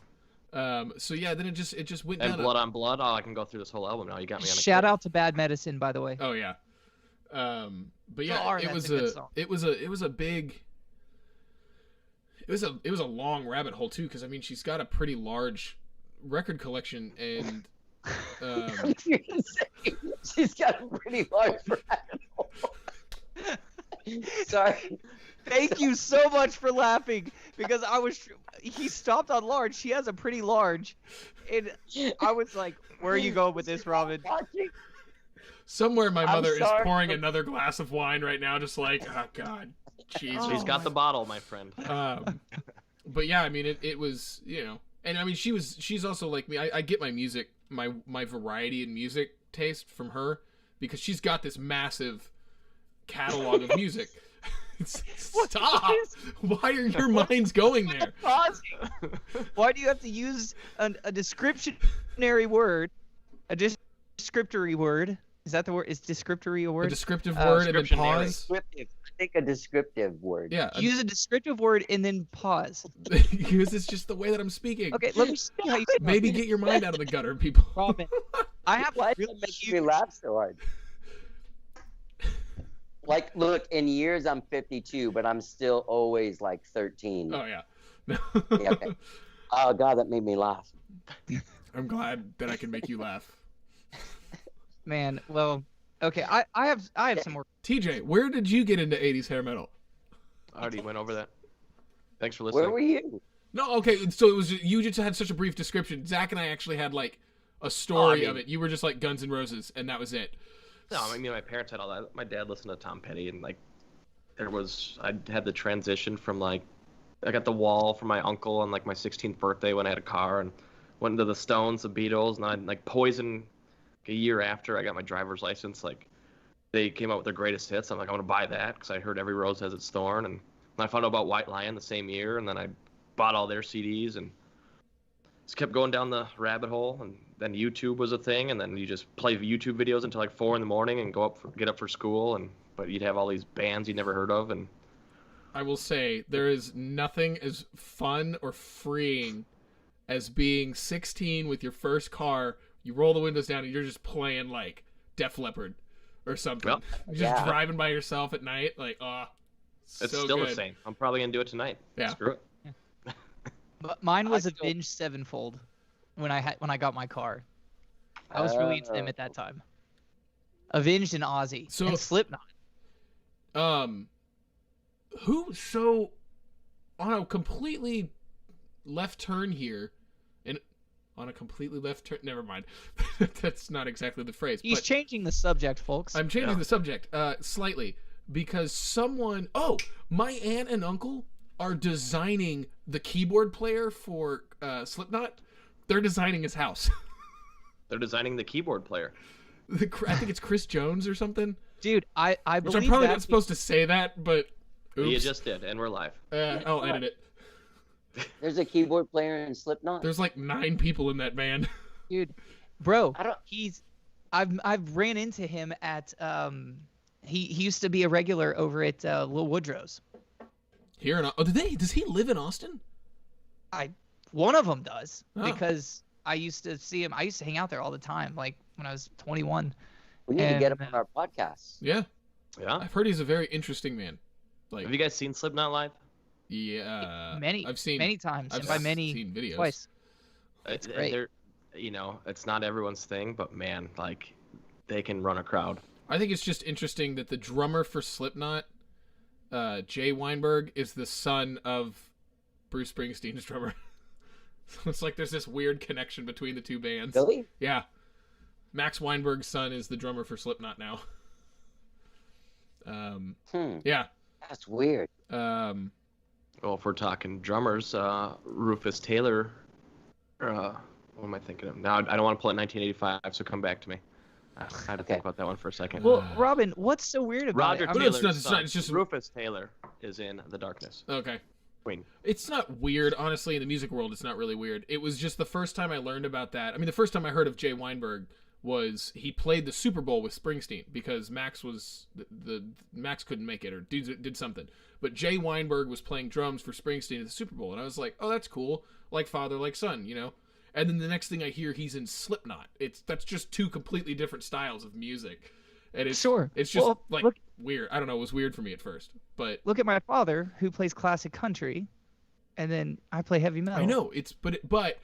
So yeah, then it just went and down. Blood on Blood. Oh, I can go through this whole album now. You got me on a Shout out to Bad Medicine, by the way. Oh yeah. But yeah, Darn, it was a long rabbit hole too, because I mean she's got a pretty large record collection, and she's got a pretty large rabbit hole. Sorry. Thank you so much for laughing, because he stopped on large. She has a pretty large, and I was like, where are you going with this, Robin? Somewhere my I'm mother is sorry. pouring another glass of wine right now, just like, oh God, Jesus. Oh, He's got the bottle, my friend. But yeah, I mean, it was, you know, and I mean, she's also like me. I get my music, my variety in music taste from her because she's got this massive catalog of music. Stop! Why are your minds going there? Pausing. Why do you have to use a descriptionary word? A descriptory word? Is that the word? Is descriptory a word? A descriptive word and then descriptionary. pause. Descriptive. I think a descriptive word. Yeah, Use a descriptive word and then pause. because it's just the way that I'm speaking. Okay, let me see how you say Maybe get your mind out of the gutter, people. Robin. I have Why really does it make huge... me laugh so hard? Like, look, in years I'm 52, but I'm still always like 13. Oh yeah. Yeah, okay. Oh God, that made me laugh. I'm glad that I can make you laugh. Man, well, okay, I have some more. TJ, where did you get into 80s hair metal? I already went over that. Thanks for listening. Where were you? No, okay, so it was you just had such a brief description. Zach and I actually had like a story of it. You were just like Guns N' Roses, and that was it. No, I mean my parents had all that. My dad listened to Tom Petty, and like I had the transition from like I got the Wall from my uncle on like my 16th birthday when I had a car, and went into the Stones, the Beatles, and I like Poison. A year after I got my driver's license, like they came out with their greatest hits. I'm like, I'm gonna buy that because I heard Every Rose Has Its Thorn, and I found out about White Lion the same year, and then I bought all their CDs and just kept going down the rabbit hole. And then YouTube was a thing, and then you just play YouTube videos until like 4 a.m. and get up for school, but you'd have all these bands you'd never heard of. And I will say there is nothing as fun or freeing as being 16 with your first car. You roll the windows down and you're just playing like Def Leppard or something. Yep. You're just driving by yourself at night, like, it's so still good. the same. I'm probably gonna do it tonight. Yeah. Screw it. But mine was Avenged Sevenfold when I got my car. I was really into them at that time. Avenged and Ozzy and Slipknot. So on a completely left turn here, on a completely left turn. Never mind. That's not exactly the phrase. He's changing the subject, folks. I'm changing the subject slightly because my aunt and uncle are designing the keyboard player for Slipknot. They're designing his house. They're designing the keyboard player. I think it's Chris Jones or something. Dude, I Which believe I'm probably that not supposed to say that, but oops. You just did, and we're live. I'll edit it. There's a keyboard player in Slipknot. There's like 9 people in that band. Dude, bro, I don't- I've ran into him at he used to be a regular over at Lil Woodrow's. Here in does he live in Austin? One of them does Oh. because I used to see him. I used to hang out there all the time, like when I was 21. We need to get him And, on our podcast. Yeah. Yeah. I've heard he's a very interesting man. Like, Have you guys seen Slipknot live? yeah, I've seen many times, I've and by many seen videos. twice. It's great. It's not everyone's thing, but man, like they can run a crowd. I think it's just interesting that the drummer for Slipknot, Jay Weinberg, is the son of Bruce Springsteen's drummer. So it's like there's this weird connection between the two bands. Really? Yeah. Max Weinberg's son is the drummer for Slipknot now. Yeah. That's weird. Well, if we're talking drummers, Rufus Taylor. What am I thinking of? Now, I don't want to pull it 1985, so come back to me. I had to think about that one for a second. Well, Robin, what's so weird about Roger it? Taylor- Taylor's it's not- it's just- Rufus Taylor is in The Darkness. Okay. Queen. It's not weird, honestly. In the music world, it's not really weird. It was just the first time I learned about that. I mean, the first time I heard of Jay Weinberg was he played the Super Bowl with Springsteen because Max was the Max couldn't make it or did something. But Jay Weinberg was playing drums for Springsteen at the Super Bowl, and I was like, oh, that's cool. Like father, like son, you know. And then the next thing I hear, he's in Slipknot. That's just two completely different styles of music, and it's Sure. It's just Well, like look- weird. I don't know. It was weird for me at first, but Look at my father, who plays classic country, and then I play heavy metal. I know but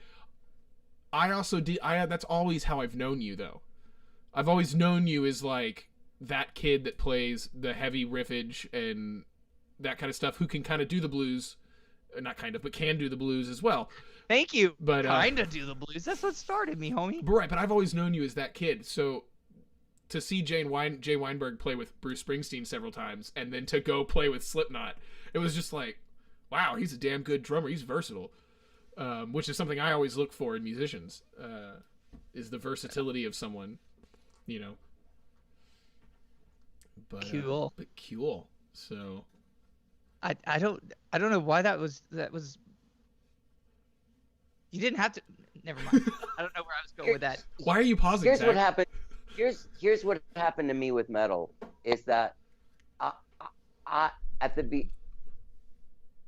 I also did. That's always how I've known you, though. I've always known you as like that kid that plays the heavy riffage and that kind of stuff, who can kind of do the blues, not kind of, but can do the blues as well. Thank you. But Kinda do the blues. That's what started me, homie. right, but I've always known you as that kid. So to see Jay Weinberg play with Bruce Springsteen several times, and then to go play with Slipknot, it was just like, wow, he's a damn good drummer. He's versatile, which is something I always look for in musicians, is the versatility of someone, you know. But, Cool. Cool. So, I don't know why that was. You didn't have to. Never mind. I don't know where I was going with that. why are you pausing? Here's Zach? what happened. Here's what happened to me with metal is that I at the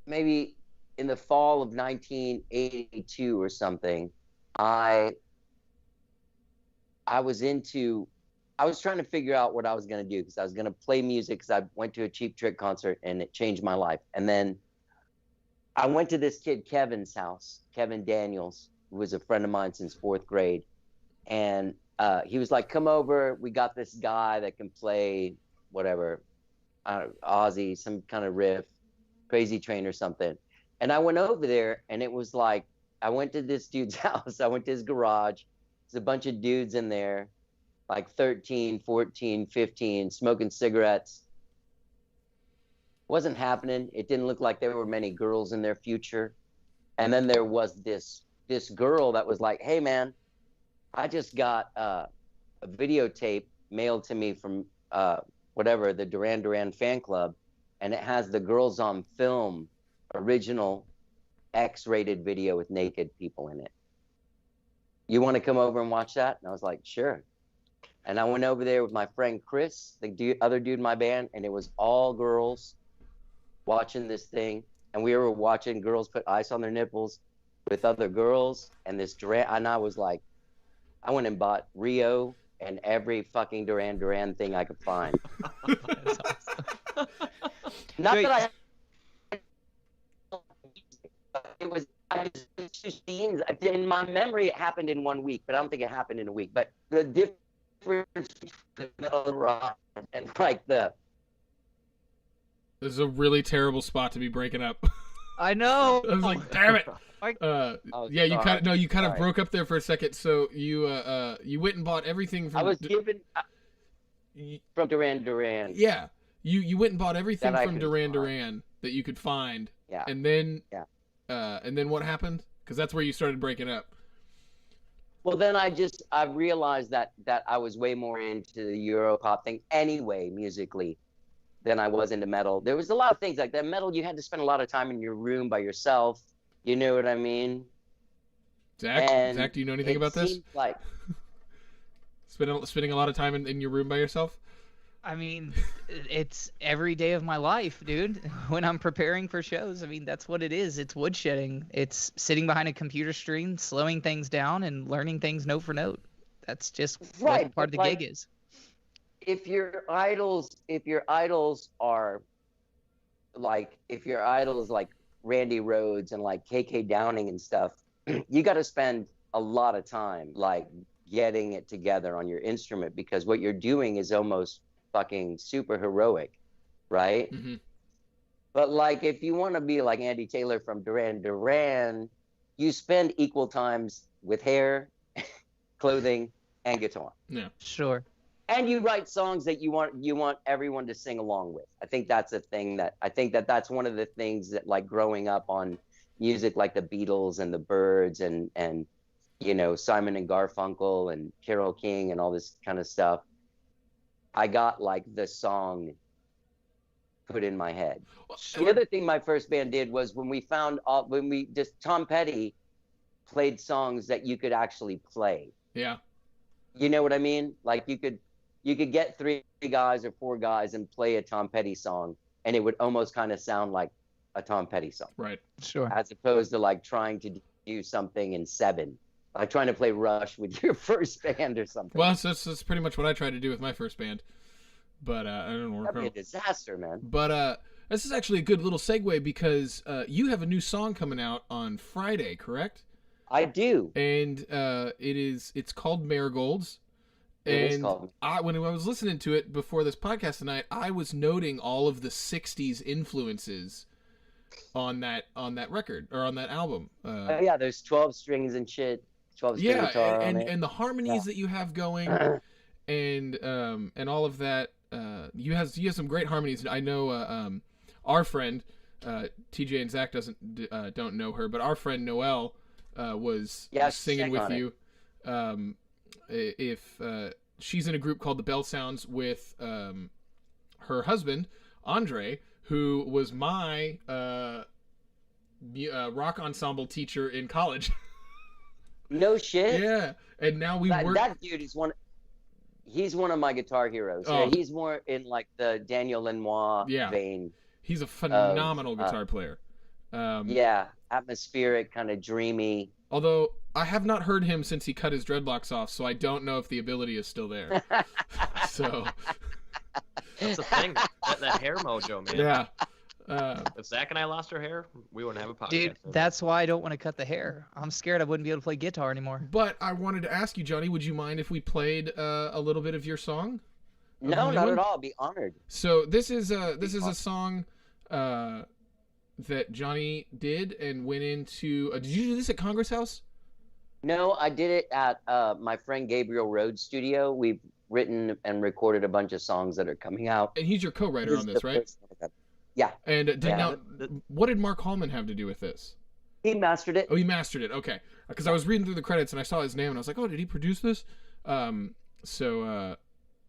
maybe in the fall of 1982 or something, I was trying to figure out what I was going to do, because I was going to play music, because I went to a Cheap Trick concert and it changed my life. And then I went to this kid Kevin's house, Kevin Daniels, who was a friend of mine since 4th grade. And he was like, come over. We got this guy that can play whatever, Ozzy, some kind of riff, Crazy Train or something. And I went over there, and it was like, I went to this dude's house. I went to his garage. There's a bunch of dudes in there, like 13, 14, 15, smoking cigarettes. Wasn't happening. It didn't look like there were many girls in their future. And then there was this girl that was like, hey, man, I just got a videotape mailed to me from whatever, the Duran Duran fan club, and it has the Girls on Film original X-rated video with naked people in it. You want to come over and watch that? And I was like, sure. And I went over there with my friend Chris, the other dude in my band, and it was all girls watching this thing. And we were watching girls put ice on their nipples with other girls. And and I was like, I went and bought Rio and every fucking Duran Duran thing I could find. That's awesome. Not Wait. that it was two scenes. In my memory, it happened in 1 week, but I don't think it happened in a week. But the difference between the metal rock and like This is a really terrible spot to be breaking up. I know. I was like, damn it. Yeah, you kind of Sorry. broke up there for a second. So you went and bought everything from. I was given from Duran Duran. Yeah, you went and bought everything That I from could Duran find. Duran that you could find. Yeah. And then. Yeah. And then what happened? Because that's where you started breaking up. Well, then I realized that I was way more into the Europop thing anyway, musically, than I was into metal. There was a lot of things like that. Metal, you had to spend a lot of time in your room by yourself. You know what I mean? Zach, do you know anything about this? seemed Like, Spending a lot of time in your room by yourself? I mean, it's every day of my life, dude. When I'm preparing for shows, I mean, that's what it is. It's woodshedding. It's sitting behind a computer screen, slowing things down, and learning things note for note. That's just Right, what part of the but, gig is. if your idols are like, Randy Rhoads and like KK Downing and stuff, you got to spend a lot of time like getting it together on your instrument, because what you're doing is almost fucking super heroic, right? Mm-hmm. But like, if you want to be like Andy Taylor from Duran Duran, you spend equal times with hair, clothing, and guitar. Yeah. Sure. And you write songs that you want everyone to sing along with. I think that's a thing that's one of the things that, like, growing up on music like the Beatles and the Byrds and you know, Simon and Garfunkel and Carole King and all this kind of stuff, I got like the song put in my head. The other thing my first band did was Tom Petty played songs that you could actually play. Yeah. You know what I mean? Like you could get 3 guys or 4 guys and play a Tom Petty song, and it would almost kind of sound like a Tom Petty song, Right. Sure. as opposed to like trying to do something in 7, like trying to play Rush with your first band or something. Well, that's pretty much what I tried to do with my first band, but I don't work That'd be a out. disaster, man. But this is actually a good little segue, because you have a new song coming out on Friday, correct? I do. And it's called Marigolds. It is And called. when I was listening to it before this podcast tonight, I was noting all of the '60s influences on that record, or on that album. Oh, yeah, there's 12 strings and shit. 12 string guitar on it. and the harmonies that you have going, and all of that. You have some great harmonies. I know our friend TJ and Zach don't know her, but our friend Noelle was singing with you. If she's in a group called the Bell Sounds with her husband Andre, who was my rock ensemble teacher in college. No shit. Yeah, and now we work. That dude is he's one of my guitar heroes. Oh. Yeah, he's more in like the Daniel Lanois vein. He's a phenomenal guitar player. Yeah, atmospheric, kind of dreamy. Although I have not heard him since he cut his dreadlocks off, so I don't know if the ability is still there. So that's the thing. That hair mojo, man. Yeah. If Zach and I lost our hair, we wouldn't have a podcast. Dude, that's why I don't want to cut the hair. I'm scared I wouldn't be able to play guitar anymore. But I wanted to ask you, Johnny, would you mind if we played a little bit of your song? No, not at all. I'll be honored. So this is a song that Johnny did and went into. Did you do this at Congress House? No, I did it at my friend Gabriel Rhodes' studio. We've written and recorded a bunch of songs that are coming out. And he's your co-writer on this, right? Yeah. And what did Mark Hallman have to do with this? He mastered it. Oh, he mastered it. Okay. Because I was reading through the credits and I saw his name and I was like, oh, did he produce this? Yeah,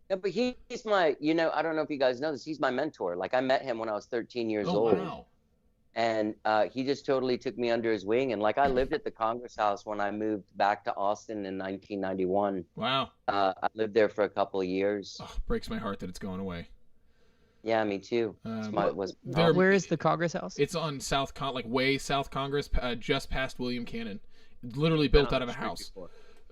but he's my, I don't know if you guys know this, he's my mentor. Like, I met him when I was 13 years old. Wow. And he just totally took me under his wing. And, like, I lived at the Congress House when I moved back to Austin in 1991. Wow. I lived there for a couple of years. Oh, breaks my heart that it's going away. Yeah, me too. Where is the Congress House? It's on way South Congress, just past William Cannon. Literally built out of a house.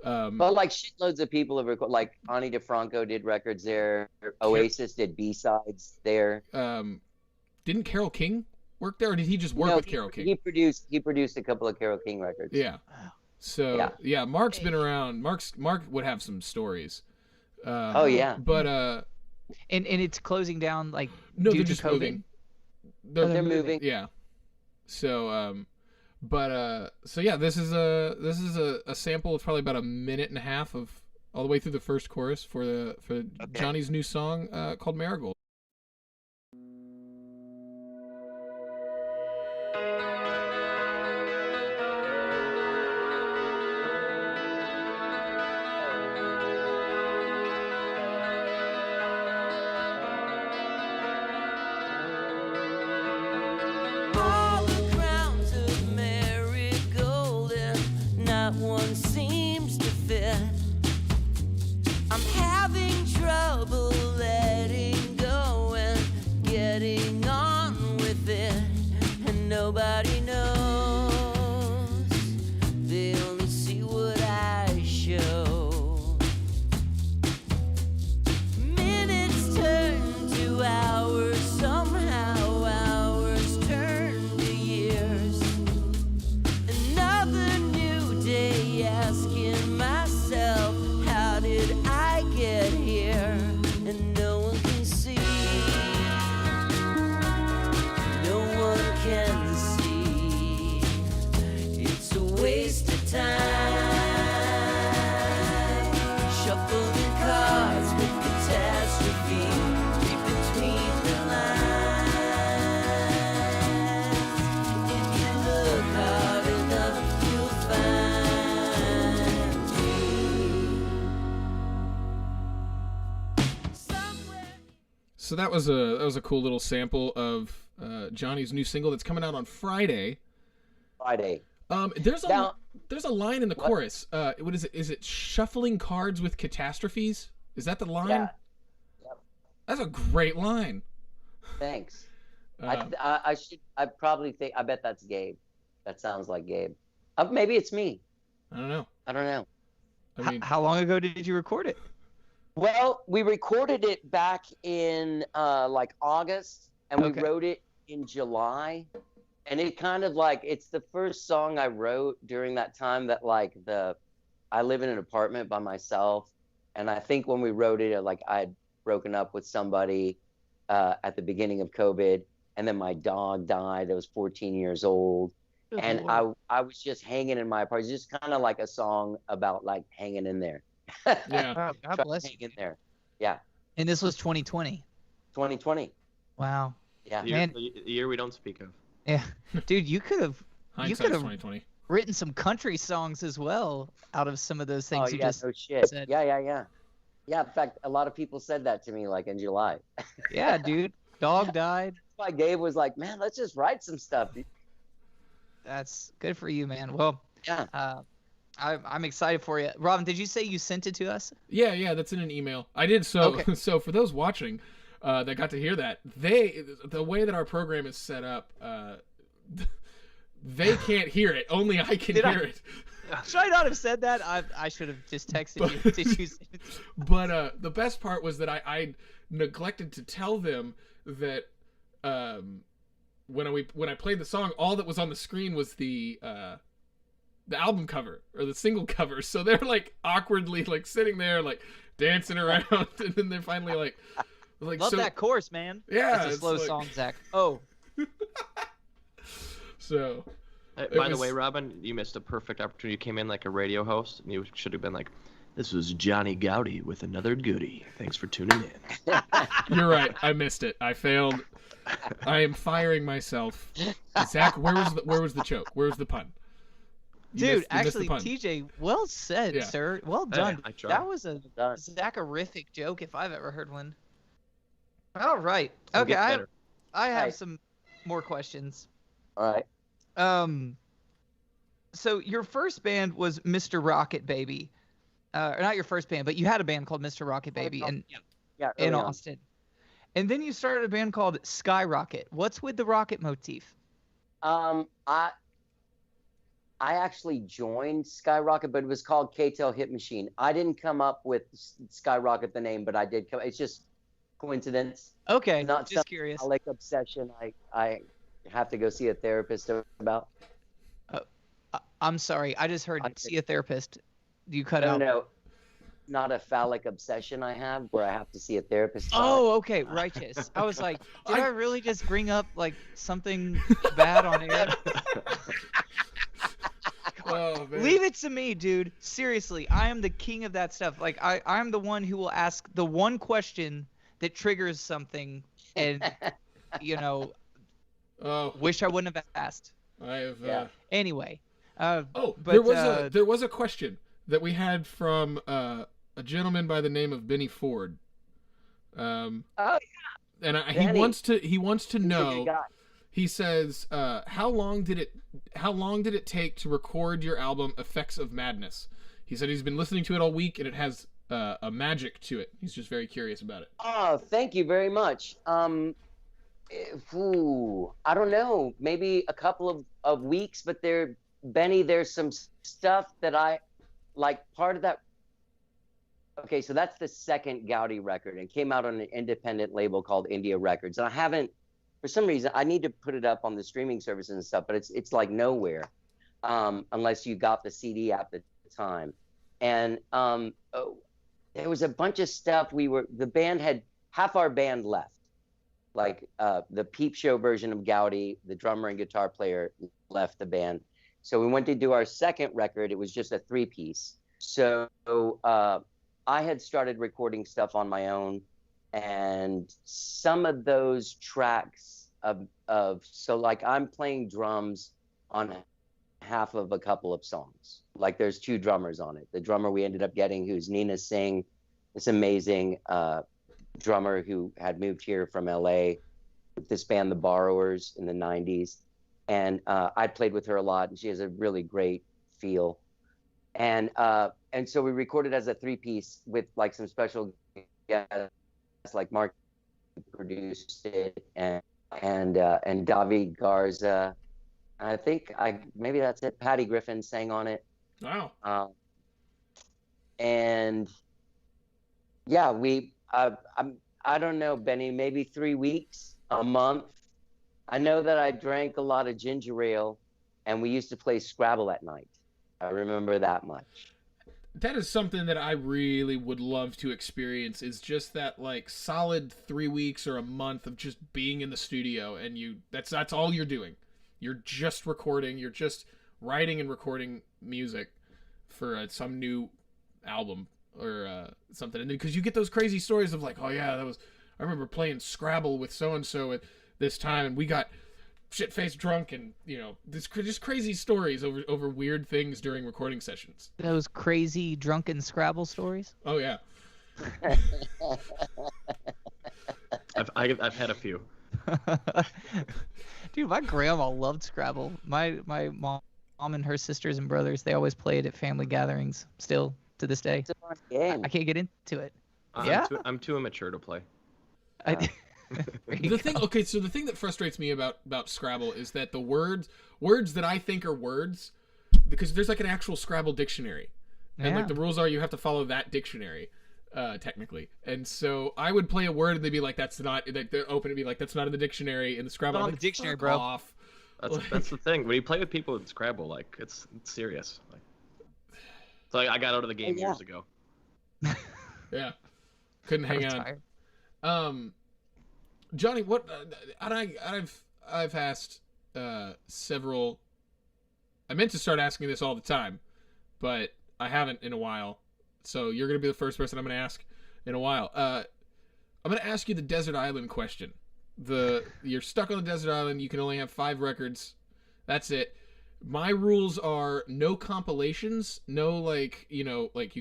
But like shitloads of people have recorded. Like Ani DeFranco did records there. Oasis did B-sides there. Didn't Carole King work there, or did he just work with Carole King? He produced a couple of Carole King records. Yeah. So yeah, Mark's been around. Mark would have some stories. Oh yeah. But and it's closing down like no, due they're to just COVID? moving. They're moving. Yeah. So so yeah, this is a sample of probably about a minute and a half of all the way through the first chorus for Johnny's new song called Marigold. Nobody knows, they only see what I show. Minutes turn to hours, somehow hours turn to years. Another new day, asking myself, how did I get here? And no one can see, no one can. Waste of time, shuffling cards with catastrophe, read between the lines. If you look hard enough, you'll find me. Somewhere. So that was a cool little sample of Johnny's new single that's coming out on Friday. There's a line in the chorus. What is it? Is it shuffling cards with catastrophes? Is that the line? Yeah. Yep. That's a great line. Thanks. I bet that's Gabe. That sounds like Gabe. Maybe it's me. I don't know. I mean, how long ago did you record it? Well, we recorded it back in like August, and we wrote it in July. And it kind of like, it's the first song I wrote during that time that like I live in an apartment by myself. And I think when we wrote it, like I had broken up with somebody at the beginning of COVID. And then my dog died. I was 14 years old. And I was just hanging in my apartment. It's just kind of like a song about like hanging in there. Yeah. Wow, God Try bless to you. hang in there. Yeah, And this was 2020. 2020. Wow. Yeah. The year, Man. the year we don't speak of. Yeah. Dude, you could have Hindsight's 2020. written some country songs as well out of some of those things Oh you yeah, just no shit. said. Yeah. Yeah, in fact, a lot of people said that to me like in July. Yeah, dude. Dog died. That's why Gabe was like, man, let's just write some stuff. That's good for you, man. Well, Yeah. I'm excited for you. Robin, did you say you sent it to us? Yeah, that's in an email. I did so. Okay. So for those watching, that got to hear that, the way that our program is set up, they can't hear it. Only I can hear it. Should I not have said that? I should have just texted you. Did you? But the best part was that I neglected to tell them that when I played the song, all that was on the screen was the album cover or the single cover. So they're like awkwardly like sitting there like dancing around, and then they're finally like Love so, that chorus, man. Yeah, That's a slow song, Zach. Oh. So. By the way, Robin, you missed a perfect opportunity. You came in like a radio host, and you should have been like, "This was Johnny Goudie with another goodie. Thanks for tuning in." You're right. I missed it. I failed. I am firing myself. Zach, where was the joke? Where was the pun? You Dude, missed the actually, pun. TJ, well said, Yeah. sir. Well done. I tried. That was a Done. Zacharific joke if I've ever heard one. All right. We'll Okay, get better. I have Right. some more questions. All right. So your first band was Mr. Rocket Baby, or not your first band, but you had a band called Mr. Rocket Baby in Yeah. Early on. Austin, and then you started a band called Skyrocket. What's with the rocket motif? I actually joined Skyrocket, but it was called K-Tel Hit Machine. I didn't come up with Skyrocket the name, but I did come. It's just coincidence. Okay, Not just some curious. Like obsession. I have to go see a therapist about. I'm sorry, I just heard see a therapist. You cut No, out. no, not a phallic obsession I have where I have to see a therapist. about. Oh, okay, righteous. I was like, did I really just bring up like something bad on air? Oh, man. Leave it to me, dude. Seriously, I am the king of that stuff. Like I'm the one who will ask the one question that triggers something, and Oh, wish I wouldn't have asked. I have. Yeah. Anyway. Oh, But, there was a question that we had from a gentleman by the name of Benny Ford. Oh, And he Benny. wants to He's a good know. guy. He says, how long did it take to record your album Effects of Madness? He said he's been listening to it all week and it has a magic to it. He's just very curious about it. Oh, thank you very much. I don't know, maybe a couple of weeks, but Benny, there's some stuff that I like. Part of that. Okay, so that's the second Goudie record, and came out on an independent label called India Records. And I haven't, for some reason, I need to put it up on the streaming services and stuff, but it's like nowhere, unless you got the CD at the time. And there was a bunch of stuff. The band had half our band left. Like the Peep Show version of Goudie, the drummer and guitar player left the band. So we went to do our second record. It was just a 3-piece. So I had started recording stuff on my own, and some of those tracks so like I'm playing drums on half of a couple of songs. Like there's 2 drummers on it. The drummer we ended up getting, who's Nina Singh, this amazing drummer who had moved here from LA with this band, The Borrowers, in the 90s. And I played with her a lot, and she has a really great feel. And so we recorded as a 3-piece with like some special guests, like Mark produced it, and David Garza. I think maybe that's it. Patty Griffin sang on it. Wow. And yeah, I don't know, Benny, maybe 3 weeks, a month. I know that I drank a lot of ginger ale, and we used to play Scrabble at night. I remember that much. That is something that I really would love to experience, is just that like solid 3 weeks or a month of just being in the studio, and that's all you're doing. You're just recording, you're just writing and recording music for some new album. something, and because you get those crazy stories of like, oh yeah, I remember playing Scrabble with so and so at this time, and we got shit-faced drunk, and this just crazy stories over weird things during recording sessions. Those crazy drunken Scrabble stories. Oh yeah. I've had a few. Dude, my grandma loved Scrabble. My mom and her sisters and brothers, they always played at family gatherings still to this day. It's a fun game. I can't get into it. I'm too immature to play. The thing that frustrates me about Scrabble is that the words that I think are words, because there's like an actual Scrabble dictionary, and like the rules are you have to follow that dictionary, technically. And so I would play a word and they'd be like, that's not, like they're open to be like, that's not in the dictionary. In the Scrabble, Not I'm in like, the dictionary, fuck bro. off. That's the thing. When you play with people in Scrabble, like it's serious. Like, so I got out of the game years ago. Yeah, couldn't hang on. Johnny, what? I've asked several. I meant to start asking this all the time, but I haven't in a while. So you're gonna be the first person I'm gonna ask in a while. I'm gonna ask you the desert island question. You're stuck on the desert island. You can only have 5 records. That's it. My rules are no compilations, no like you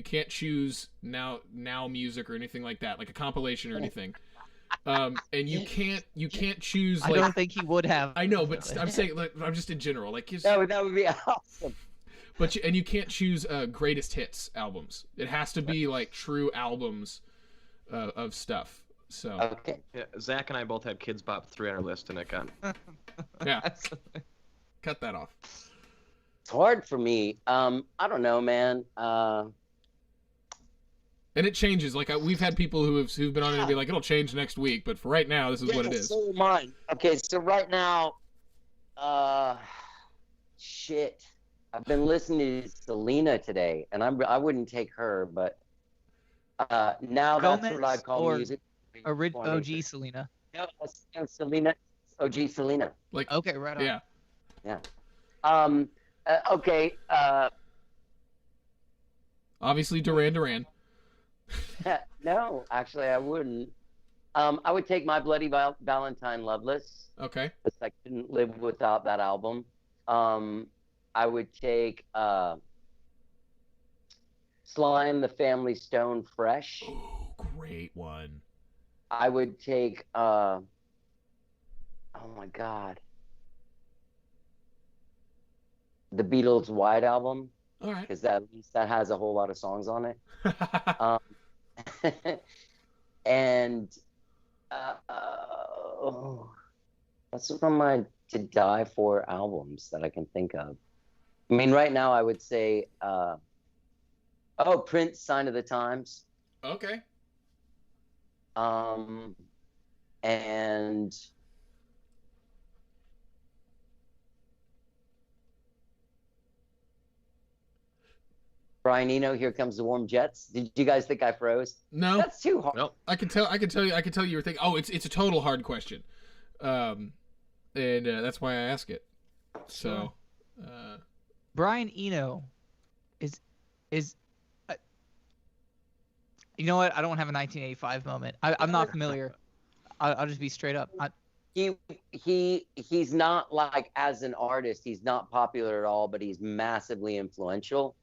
can't choose now music or anything like that, like a compilation or anything. And you can't choose. Like, I don't think he would have. I know, but I'm saying, like, I'm just in general, like that would be awesome. But you can't choose greatest hits albums. It has to be like true albums of stuff. So Okay. Yeah, Zach and I both had Kids Bop 3 on our list, and it got. yeah, cut that off. It's hard for me. I don't know, man. And it changes. Like we've had people who've been on it and be like, it'll change next week, but for right now, this is what it is. So mine. Okay, so right now, shit. I've been listening to Selena today, and I wouldn't take her, but now that's what I call music. OG Selena. Yeah, Selena. OG Selena. Like Okay, right on. yeah. Yeah. Okay. Obviously, Duran. No, actually, I wouldn't. I would take My Bloody Valentine Loveless. Okay. Because I couldn't live without that album. I would take Sly and the Family Stone Fresh. Oh, great one. I would take oh my god, the Beatles' White Album, All right. because at least that has a whole lot of songs on it. And that's one of my to die for albums that I can think of. I mean, right now I would say Prince, Sign of the Times. Okay. And Brian Eno, Here Comes the Warm Jets. Did you guys think I froze? No. That's too hard. Nope. I can tell you were thinking, oh, it's a total hard question. And that's why I ask it. So, Brian Eno is you know what? I don't have a 1985 moment. I'm not familiar. I'll just be straight up. He's not like, as an artist, he's not popular at all, but he's massively influential.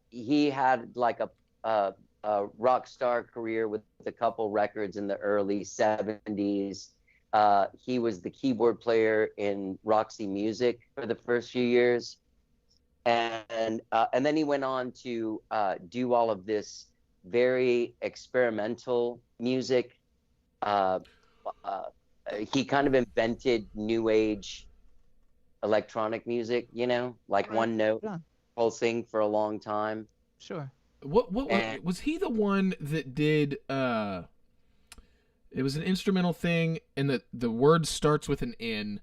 He had like a rock star career with a couple records in the early 70s. He was the keyboard player in Roxy Music for the first few years. And then he went on to do all of this very experimental music. He kind of invented new age electronic music, like one note pulsing for a long time. Sure. What was he the one that did? It was an instrumental thing, and the word starts with an N,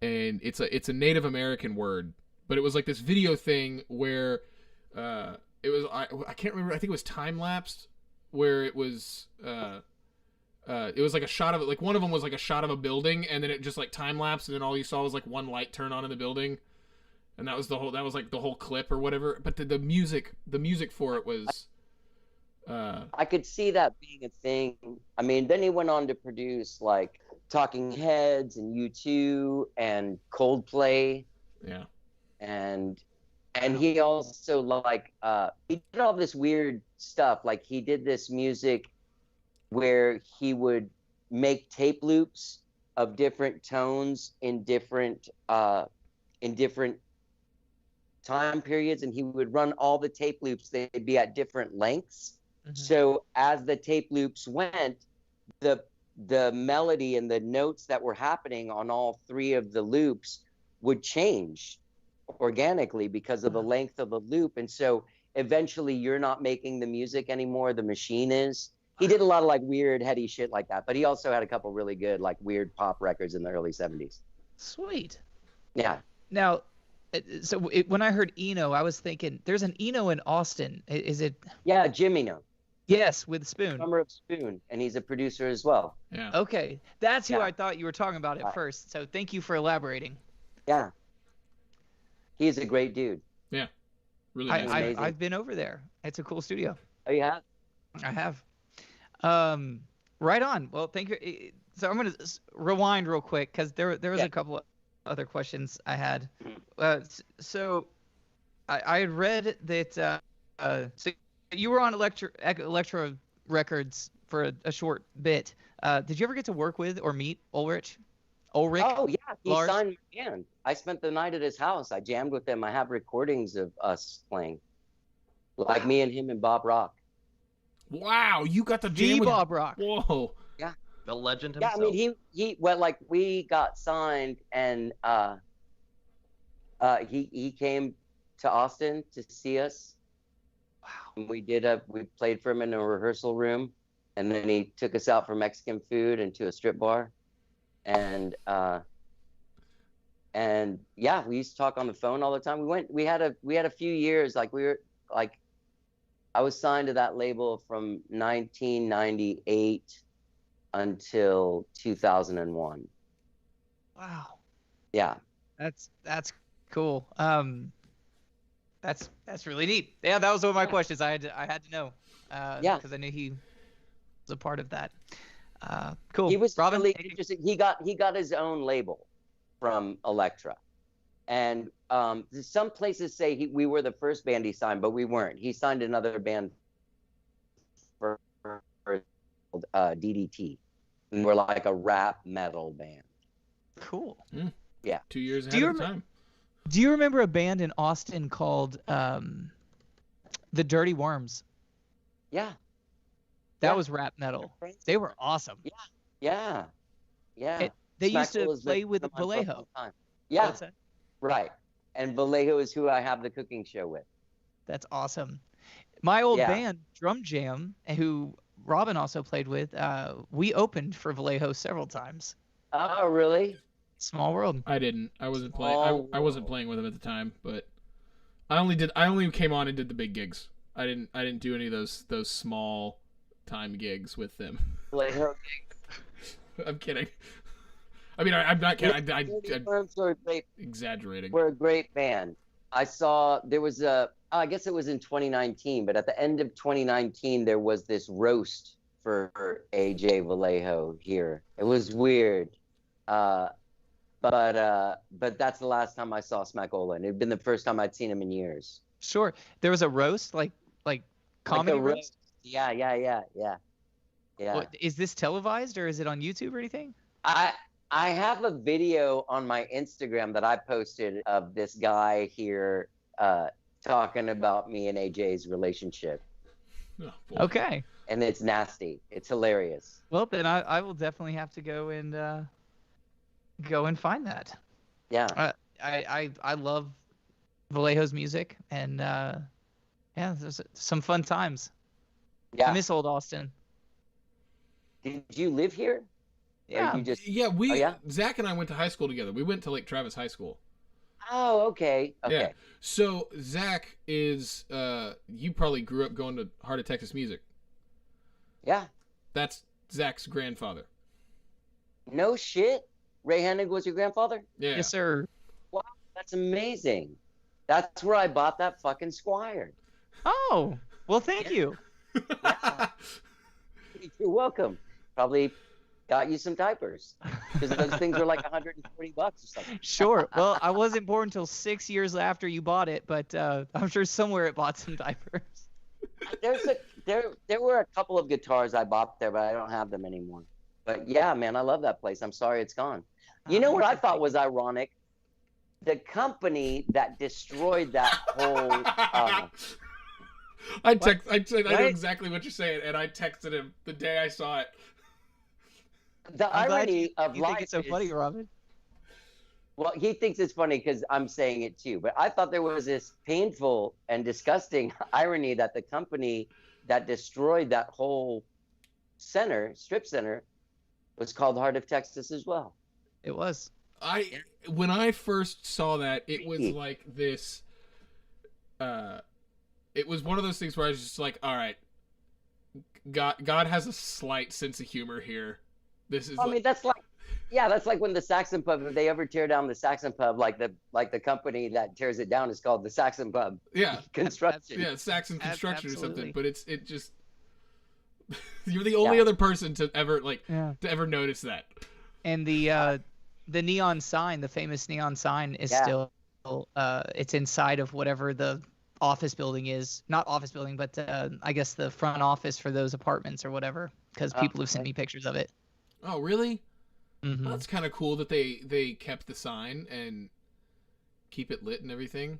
and it's a Native American word. But it was like this video thing where it was I can't remember. I think it was time lapsed, where it was like a shot of it. Like one of them was like a shot of a building, and then it just like time lapsed, and then all you saw was like one light turn on in the building. and that was like the whole clip or whatever. But the music for it was. I could see that being a thing. I mean, then he went on to produce like Talking Heads and U2 and Coldplay. Yeah. And he also like he did all this weird stuff. Like he did this music where he would make tape loops of different tones in different time periods, and he would run all the tape loops. They'd be at different lengths. Mm-hmm. So as the tape loops went, the melody and the notes that were happening on all three of the loops would change organically because of the length of the loop. And so eventually you're not making the music anymore, the machine is. He did a lot of like weird heady shit like that, but he also had a couple really good like weird pop records in the early 70s. Sweet. Yeah. Now, so when I heard Eno, I was thinking there's an Eno in Austin. Is it? Yeah, Jim Eno. Yes, with Spoon. Drummer of Spoon, and he's a producer as well. Yeah. Okay, that's who I thought you were talking about at first. So thank you for elaborating. Yeah. He's a great dude. Yeah. Really nice. I've been over there. It's a cool studio. Oh, you have? I have. Right on. Well, thank you. So I'm going to rewind real quick because there was a couple of other questions I had. So I had read that so you were on Electra Records for a short bit. Did you ever get to work with or meet Ulrich? Oh, yeah. He Lars? signed my band. I spent the night at his house. I jammed with him. I have recordings of us playing. Like me and him and Bob Rock. Wow, you got to jam with Bob Rock. Whoa. Yeah. The legend himself. Yeah, I mean, we got signed, and he came to Austin to see us. Wow. And we played for him in a rehearsal room, and then he took us out for Mexican food and to a strip bar. And yeah, we used to talk on the phone all the time. We had a few years, like we were like, I was signed to that label from 1998 until 2001. Wow. Yeah. That's cool. That's really neat. Yeah, that was one of my questions. I had to know. Because I knew he was a part of that. Cool. He was Robin, really interesting. He got his own label from Elektra, and some places say we were the first band he signed, but we weren't. He signed another band for DDT, and we're like a rap metal band. Cool. Yeah. 2 years ahead of time. Do you remember a band in Austin called the Dirty Worms? Yeah. That was rap metal. They were awesome. Yeah. They used to play with Vallejo. Yeah. What's that? Right. And Vallejo is who I have the cooking show with. That's awesome. My old band, Drum Jam, who Robin also played with, we opened for Vallejo several times. Oh, really? Small world. I didn't. I wasn't playing. I wasn't playing with him at the time, but I only came on and did the big gigs. I didn't do any of those small time gigs with them. Vallejo gigs. I'm kidding. I mean, I'm not kidding. I'm exaggerating. We're a great band. I saw there was I guess it was in 2019, but at the end of 2019, there was this roast for AJ Vallejo here. It was weird. But that's the last time I saw Smackola. It had been the first time I'd seen him in years. Sure. There was a roast, like comedy roast? Yeah. What, is this televised or is it on YouTube or anything? I have a video on my Instagram that I posted of this guy here talking about me and AJ's relationship. Oh, okay. And it's nasty. It's hilarious. Well, then I will definitely have to go and find that. Yeah. I love Vallejo's music, and there's some fun times. Yeah. I miss old Austin. Did you live here? Yeah. Zach and I went to high school together. We went to Lake Travis High School. Oh, okay. Yeah. So Zach is you probably grew up going to Heart of Texas Music. Yeah. That's Zach's grandfather. No shit. Ray Hennig was your grandfather? Yeah. Yes, sir. Wow, that's amazing. That's where I bought that fucking Squire. Oh, well, thank you. Yeah. You're welcome. Probably got you some diapers because those things were like $140 or something. Sure. Well, I wasn't born until 6 years after you bought it, but I'm sure somewhere it bought some diapers. There were a couple of guitars I bought there, but I don't have them anymore. But yeah, man, I love that place. I'm sorry it's gone. You know what I thought was ironic? The company that destroyed that whole. I know exactly what you're saying, and I texted him the day I saw it. The irony of you life think it's so funny, Robin? Well, he thinks it's funny because I'm saying it too. But I thought there was this painful and disgusting irony that the company that destroyed that whole strip center, was called Heart of Texas as well. It was. When I first saw that, it was like this. It was one of those things where I was just like, all right, God has a slight sense of humor here. This is. I mean, that's like when the Saxon Pub, if they ever tear down the Saxon Pub, like the company that tears it down is called the Saxon Pub. Yeah. Construction. Yeah, Saxon Construction Absolutely. or something. But it just. You're the only other person to ever notice that. And the neon sign, the famous neon sign, is still it's inside of whatever the office building is. Not office building, but I guess the front office for those apartments or whatever, because people have sent me pictures of it. Oh, really? Mm-hmm. Well, that's kind of cool that they kept the sign and keep it lit and everything.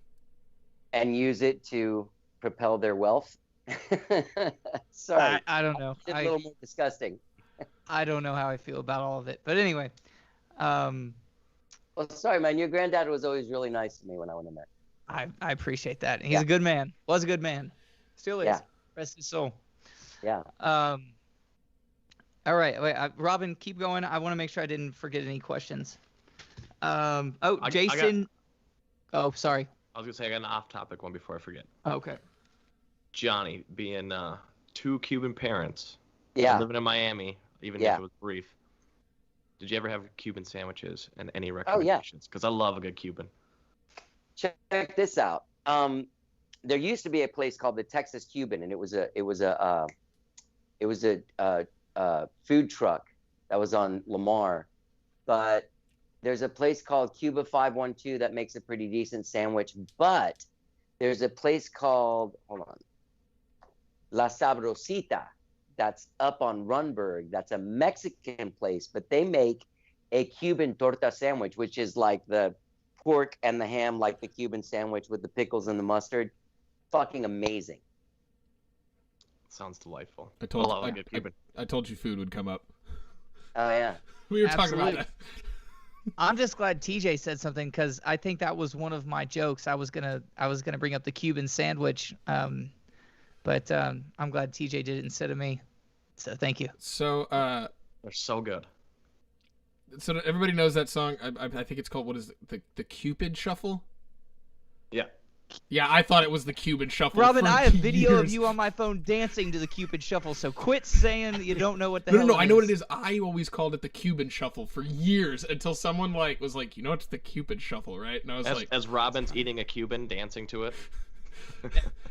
And use it to propel their wealth. Sorry. I don't know. It's a little more disgusting. I don't know how I feel about all of it. But anyway. Well, sorry, man. Your granddad was always really nice to me when I went in there. I appreciate that. He's a good man. Was a good man. Still is. Yeah. Rest his soul. Yeah. All right. Wait, Robin, keep going. I want to make sure I didn't forget any questions. Jason. Oh, sorry. I was going to say I got an off-topic one before I forget. Okay. Johnny, being two Cuban parents, living in Miami, even if it was brief. Did you ever have Cuban sandwiches and any recommendations? Because I love a good Cuban. Check this out. There used to be a place called the Texas Cuban, and it was a food truck that was on Lamar. But there's a place called Cuba 512 that makes a pretty decent sandwich. But there's a place called La Sabrosita that's up on Runberg. That's a Mexican place, but they make a Cuban torta sandwich, which is like the pork and the ham, like the Cuban sandwich with the pickles and the mustard. Fucking amazing. Sounds delightful. I told you food would come up. Oh yeah. We were talking about that. I'm just glad TJ said something, because I think that was one of my jokes. I was gonna bring up the Cuban sandwich, but I'm glad TJ did it instead of me. So thank you. So they're so good. So everybody knows that song. I think it's called, what is it? The Cupid Shuffle? Yeah. Yeah, I thought it was the Cuban Shuffle. Robin, I have video years. of you on my phone dancing to the Cupid Shuffle, so quit saying you don't know what the hell No, it I is. know what it is. I always called it the Cuban Shuffle for years, until someone was like, you know, it's the Cupid Shuffle, right? And I was as Robin's eating a Cuban, dancing to it.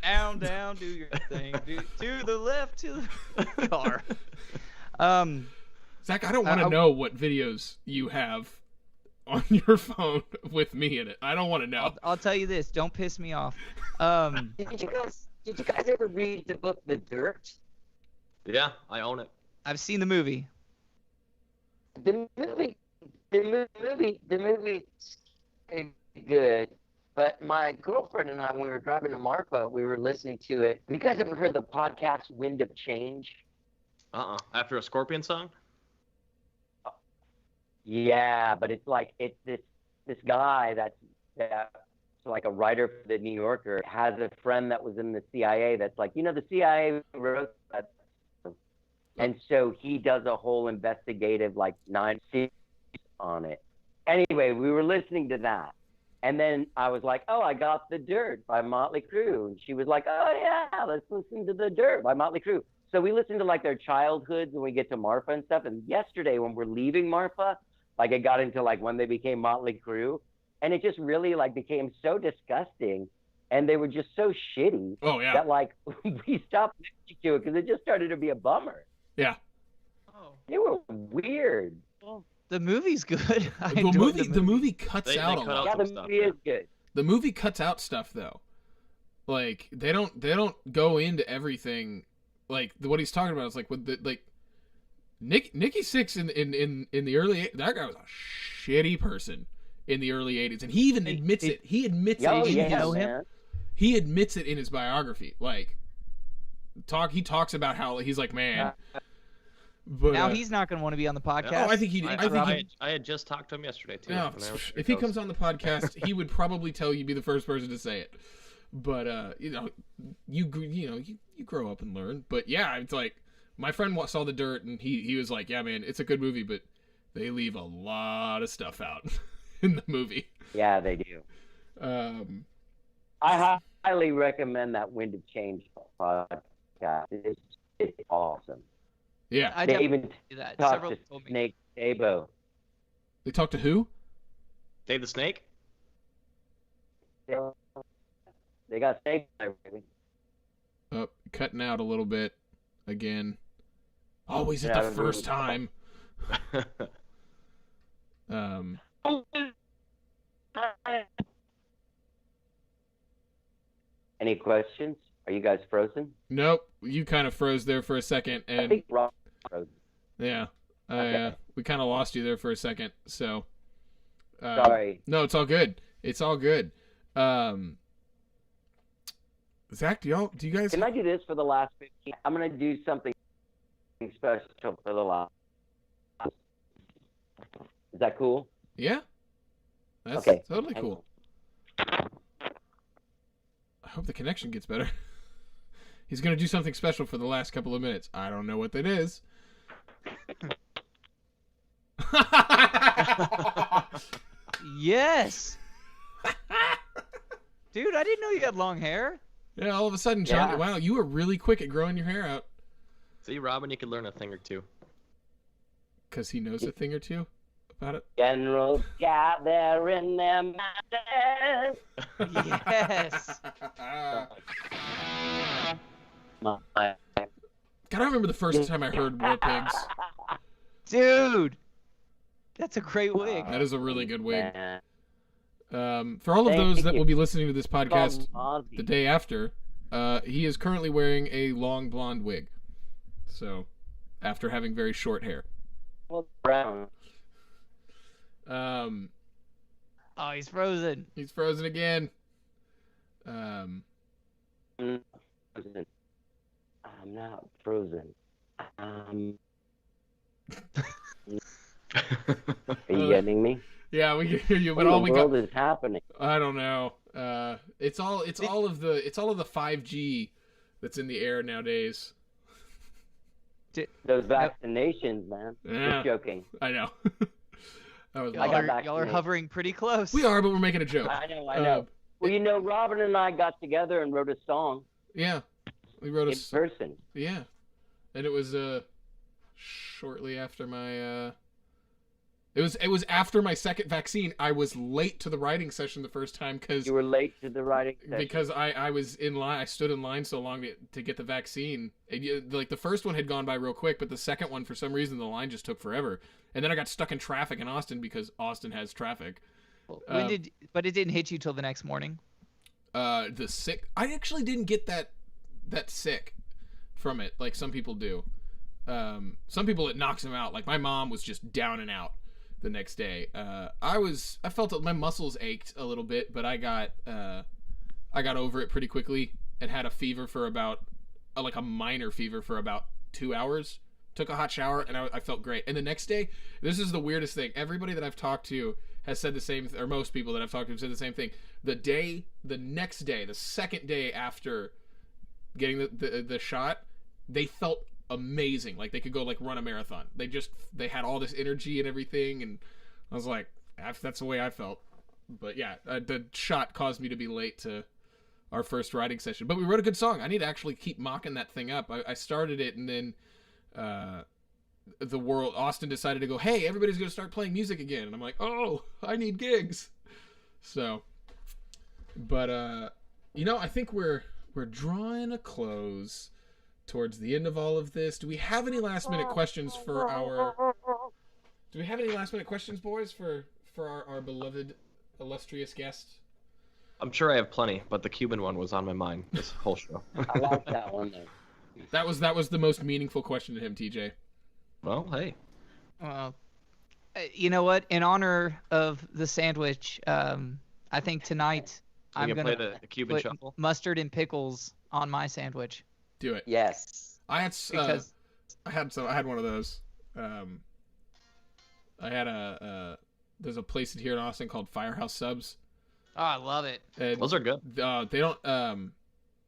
Down, do your thing. To the left, to the car. Zach, I don't want to know what videos you have on your phone with me in it. I don't want to know. I'll tell you this. Don't piss me off. Did you guys ever read the book The Dirt? Yeah, I own it. I've seen the movie. The movie is good. But my girlfriend and I, when we were driving to Marfa, we were listening to it. Have you guys ever heard the podcast Wind of Change? After a Scorpion song? Yeah, but it's this guy that's like a writer for the New Yorker, has a friend that was in the CIA that's like, the CIA wrote that. And so he does a whole investigative 9 series on it. Anyway, we were listening to that. And then I was like, I got The Dirt by Motley Crue. And she was like, oh yeah, let's listen to The Dirt by Motley Crue. So we listened to their childhoods when we get to Marfa and stuff. And yesterday when we're leaving Marfa, it got into when they became Motley Crue. and it just really like became so disgusting, and they were just so shitty Oh yeah. that like we stopped listening to it because it just started to be a bummer. Yeah. Oh. They were weird. Well, the movie's good. I The enjoyed movie cuts They out a cut lot. out Yeah, some the stuff, movie yeah. is good. The movie cuts out stuff though. Like they don't go into everything. Like what he's talking about is like with the like Nikki Sixx in the early, that guy was a shitty person in the early 80s, and he even admits it. He admits Oh, it in yeah, his, know him? man. he admits it in his biography. Like he talks about how he's like, man. But Now he's not going to want to be on the podcast. oh, I think he. I had just talked to him yesterday too. Yeah, and I was- if he comes on the podcast, he would probably tell you be the first person to say it. But you grow up and learn. But yeah, it's like my friend saw The Dirt, and he was like, yeah, man, it's a good movie, but they leave a lot of stuff out in the movie. Yeah, they do. I highly recommend that Wind of Change podcast. It's awesome. Yeah, I They definitely even do that. talk Several to told me. Snake Sabo. they talked to who? Dave the Snake. They got Snake. Oh, cutting out a little bit again. Always at Yeah, the first time. Any questions? Are you guys frozen? Nope, you kind of froze there for a second, I and think Rob frozen. yeah, Okay. we kind of lost you there for a second. So, Sorry. no, it's all good. It's all good. Zach, do you guys? Can I do this for the last 15? I'm going to do something special for the last. Is that cool? Yeah, that's Okay. totally Hang cool. I hope the connection gets better. He's gonna do something special for the last couple of minutes. I don't know what that is. Yes. Dude, I didn't know you had long hair. Yeah, all of a sudden, John. Yeah. Wow, you were really quick at growing your hair out. See, Robin, you could learn a thing or two. Because he knows a thing or two about it. Generals gather in their mountains. Yes. My- God, I remember the first time I heard War Pigs. Dude. That's a great wig. That is a really good wig. Man. For all of Thank those that you. will be listening to this podcast Ozzy. the day after, he is currently wearing a long blonde wig. So, after having very short hair. Well, Brown. Oh, he's frozen. He's frozen again. Frozen. I'm not frozen. Are you getting me? Yeah, we can hear you, What but in all the we got. world is happening? I don't know. It's all of the 5G that's in the air nowadays. Those vaccinations, man. Yeah. Just joking. I know. That was I got Y'all are vaccinated. hovering pretty close. we are, but we're making a joke. I know. Well, you know, Robin and I got together and wrote a song Yeah, we wrote in person. yeah, and it was shortly after my it was after my second vaccine. I was late to the writing session the first time You were late to the writing session. because I was in line. I stood in line so long to get the vaccine. Like the first one had gone by real quick, but the second one, for some reason, the line just took forever. And then I got stuck in traffic in Austin because Austin has traffic. But it didn't hit you till the next morning. The sick. I actually didn't get that sick from it like some people do. Some people it knocks them out. Like my mom was just down and out the next day. I felt that my muscles ached a little bit, but I got over it pretty quickly and had a fever for about like a minor fever for about 2 hours. Took a hot shower and I felt great. And the next day, this is the weirdest thing. Everybody that I've talked to has said the same, or most people that I've talked to have said the same thing. The next day, the second day after getting the shot, they felt amazing. Like they could go like run a marathon. They had all this energy and everything, and I was like, that's the way I felt. But yeah, the shot caused me to be late to our first writing session. But we wrote a good song. I need to actually keep mocking that thing up. I started it, and then Austin decided to go, hey, everybody's going to start playing music again. And I'm like, oh, I need gigs. So, but I think we're drawing a close towards the end of all of this. Do we have any last minute questions for our? Do we have any last minute questions, boys, for our beloved illustrious guest? I'm sure I have plenty, but the Cuban one was on my mind this whole show. I like that one though. That was the most meaningful question to him, TJ. Well, hey. Well, you know what? In honor of the sandwich, I think tonight I'm gonna gonna play the Cuban put shuffle. mustard and pickles on my sandwich. Do it. Yes. I had Because I had one of those. I had there's a place here in Austin called Firehouse Subs. oh, I love it. And Those are good. they don't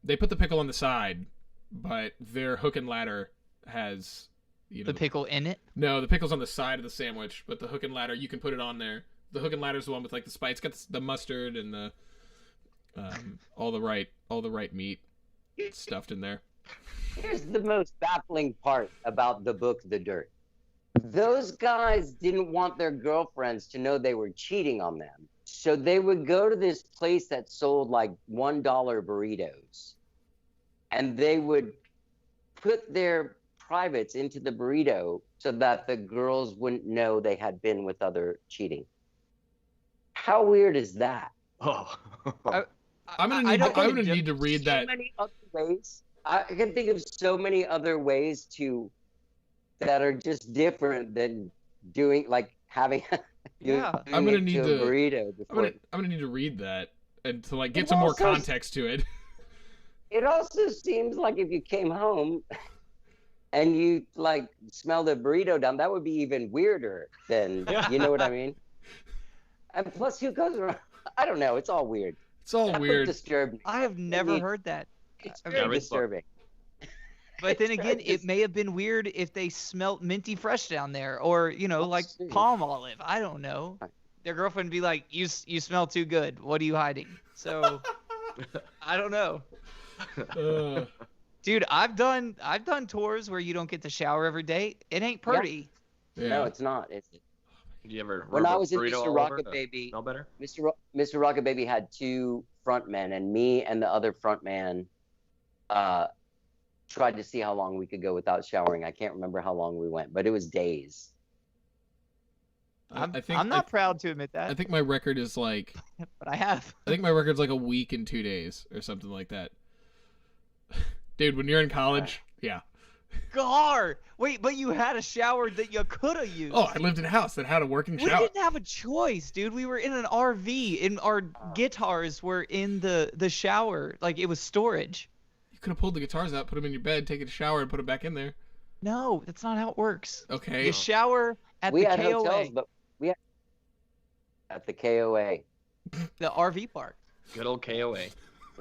they put the pickle on the side, but their hook and ladder has The pickle in it. No, the pickle's on the side of the sandwich, but the hook and ladder you can put it on there. The hook and ladder is the one with like the spice. It's got the mustard and the all the right meat stuffed in there. Here's the most baffling part about the book The Dirt. Those guys didn't want their girlfriends to know they were cheating on them. So they would go to this place that sold like $1 burritos. And they would put their privates into the burrito so that the girls wouldn't know they had been with other cheating. How weird is that? Oh. I'm gonna need to read that. So many other ways. I can think of so many other ways that are just different than doing like having. Yeah. I'm gonna need a to burrito before. I'm gonna need to read that and to like get It some more also- context to it. It also seems like if you came home and you like smelled a burrito down, that would be even weirder than you know what I mean. And plus, who goes around? I don't know. It's all weird. It's all That would weird. disturb me. I have never heard that. It's I very read the book. disturbing. But then It's again, very it may have been weird if they smelt minty fresh down there, or like see. palm olive. I don't know. Their girlfriend would be like, "You smell too good. What are you hiding?" So, I don't know, Uh, dude. I've done tours where you don't get to shower every day. It ain't pretty. yeah. No, it's not. It's Do you ever when rub I a was in burrito Mr. all over to Rockababy. smell better? Mr. Rockababy had two frontmen, and me and the other frontman tried to see how long we could go without showering. I can't remember how long we went, but it was days. I'm not proud to admit that, I think my record is like but I have. I think my record's like a week and 2 days or something like that. Dude, when you're in college, yeah. Gar, wait, but you had a shower that you could have used. Oh, I lived in a house that had a working We shower. didn't have a choice, dude. We were in an RV, and our guitars were in the shower. Like, it was storage. You could have pulled the guitars out, put them in your bed, taken a shower, and put them back in there. No, that's not how it works. Okay. You shower at We the had KOA, hotels, but we had at the KOA. the RV park. Good old KOA.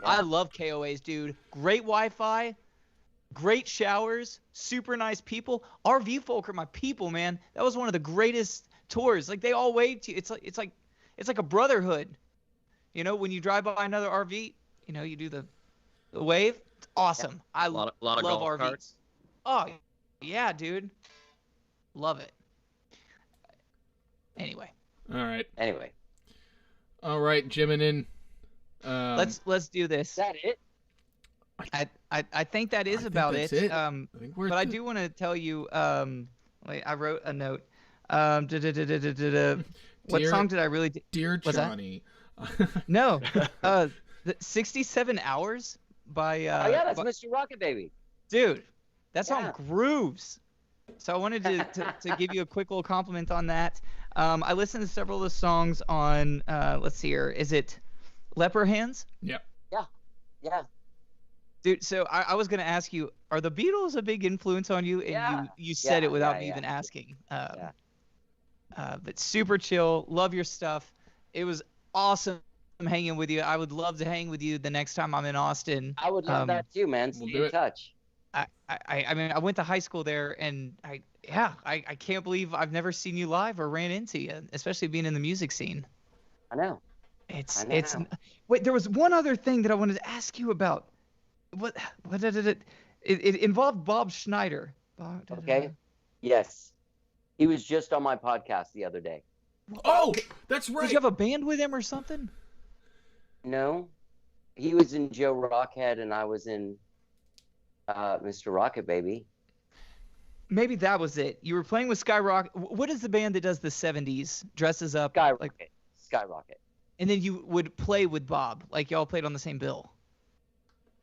I love KOAs, dude. Great Wi-Fi, great showers, super nice people. RV folk are my people, man. That was one of the greatest tours. Like, they all wave to you. It's like a brotherhood. You know, when you drive by another RV, you do the wave. It's awesome. I A lot of love golf RVs. carts. Oh, yeah, dude. Love it. Anyway, Anyway, All right, Jiminin. let's do this. is that it? I think that is think about that's it. it. I think we're But I at the- do want to tell you. Wait, I wrote a note. What Dear- song did I really? Dear What's that? Johnny. No. The 67 Hours by. Oh yeah, that's by- Mr. Rockababy. Dude, that song Yeah. grooves. So I wanted to give you a quick little compliment on that. I listened to several of the songs on. Let's see here. Is it Leper Hands? Yep. Yeah. Dude, so I was gonna ask you, are the Beatles a big influence on you? And Yeah. you said it without me yeah. even asking. Yeah. But super chill, love your stuff. It was awesome hanging with you. I would love to hang with you the next time I'm in Austin. I would love that too, man. we'll Stay do in it. touch. I mean, I went to high school there, and I can't believe I've never seen you live or ran into you, especially being in the music scene. I know. It's I know. wait, there was one other thing that I wanted to ask you about. What did it involved Bob Schneider. Okay. Yes. He was just on my podcast the other day. Oh, that's right. Did you have a band with him or something? No, he was in Joe Rockhead, and I was in Mr. Rocket Baby. Maybe that was it. You were playing with Skyrocket. What is the band that does the 70s? Dresses up like, Skyrocket. and then you would play with Bob, like y'all played on the same bill.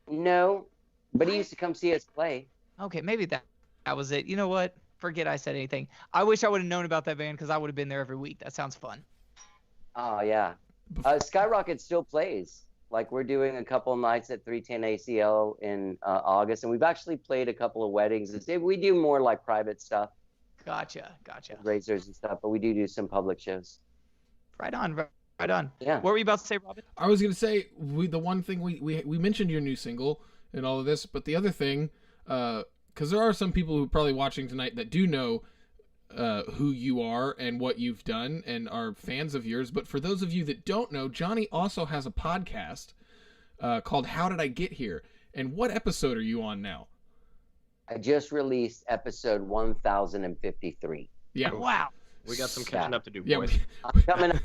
No, but he used to come see us play. Okay, maybe that was it. You know what? Forget I said anything. I wish I would have known about that band because I would have been there every week. That sounds fun. Oh yeah, Skyrocket still plays. Like we're doing a couple of nights at 310 ACL in August, and we've actually played a couple of weddings. We do more like private stuff, Gotcha. razors and stuff, but we do some public shows. Right on. Yeah. What were you about to say, Robin? I was gonna say the one thing we mentioned your new single and all of this, but the other thing, because there are some people who are probably watching tonight that do know who you are and what you've done and are fans of yours. But for those of you that don't know, Johnny also has a podcast called How Did I Get Here? And what episode are you on now? I just released episode 1053. Yeah. Wow. We got some catching up to do, Yeah. boys. I'm coming up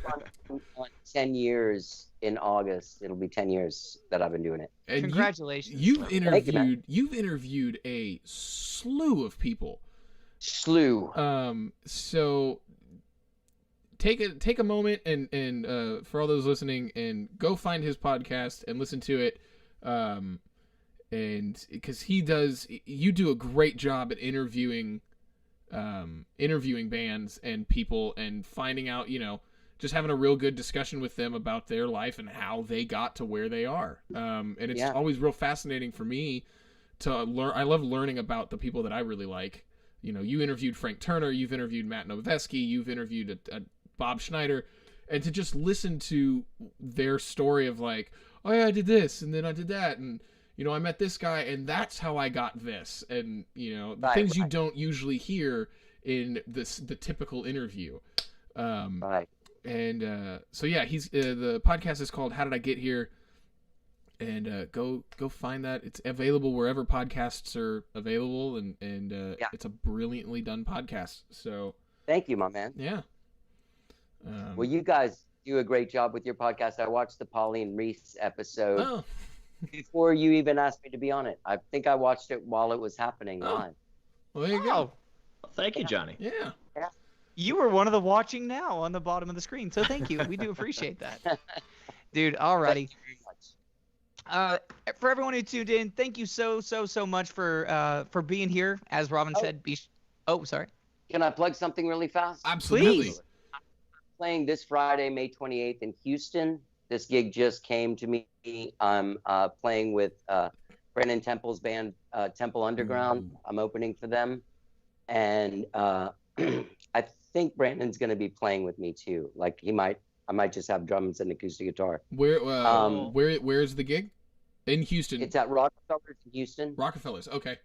on 10 years in August. It'll be 10 years that I've been doing it. And Congratulations. You've Thank you, man. interviewed a slew of people. So take a moment and for all those listening, and go find his podcast and listen to it, and because you do a great job at interviewing bands and people and finding out, just having a real good discussion with them about their life and how they got to where they are, and it's always real fascinating for me to learn. I love learning about the people that I really like. You interviewed Frank Turner, you've interviewed Matt Noveski, you've interviewed Bob Schneider, and to just listen to their story of like, oh yeah, I did this, and then I did that, and I met this guy, and that's how I got this, and the things you don't usually hear in the typical interview. right. And so yeah, he's the podcast is called How Did I Get Here? And go find that. It's available wherever podcasts are available, and it's a brilliantly done podcast. So Thank you, my man. yeah. Well, you guys do a great job with your podcast. I watched the Pauline Reese episode Oh, before you even asked me to be on it. I think I watched it while it was happening Oh. live. well there you go. Wow. Thank you, Johnny. Yeah. You were one of the watching now on the bottom of the screen, so thank you. We do appreciate that. Dude, alrighty. Thank you very much. For everyone who tuned in, thank you so much for being here. As Robin said, sorry. Can I plug something really fast? Absolutely. Please. Playing this Friday, May 28th in Houston. This gig just came to me. I'm playing with Brennan Temple's band, Temple Underground. Ooh. I'm opening for them. And I think Brandon's going to be playing with me too. Like I might just have drums and acoustic guitar. Where's the gig? In Houston. It's at Rockefeller's in Houston. Rockefellers. Okay.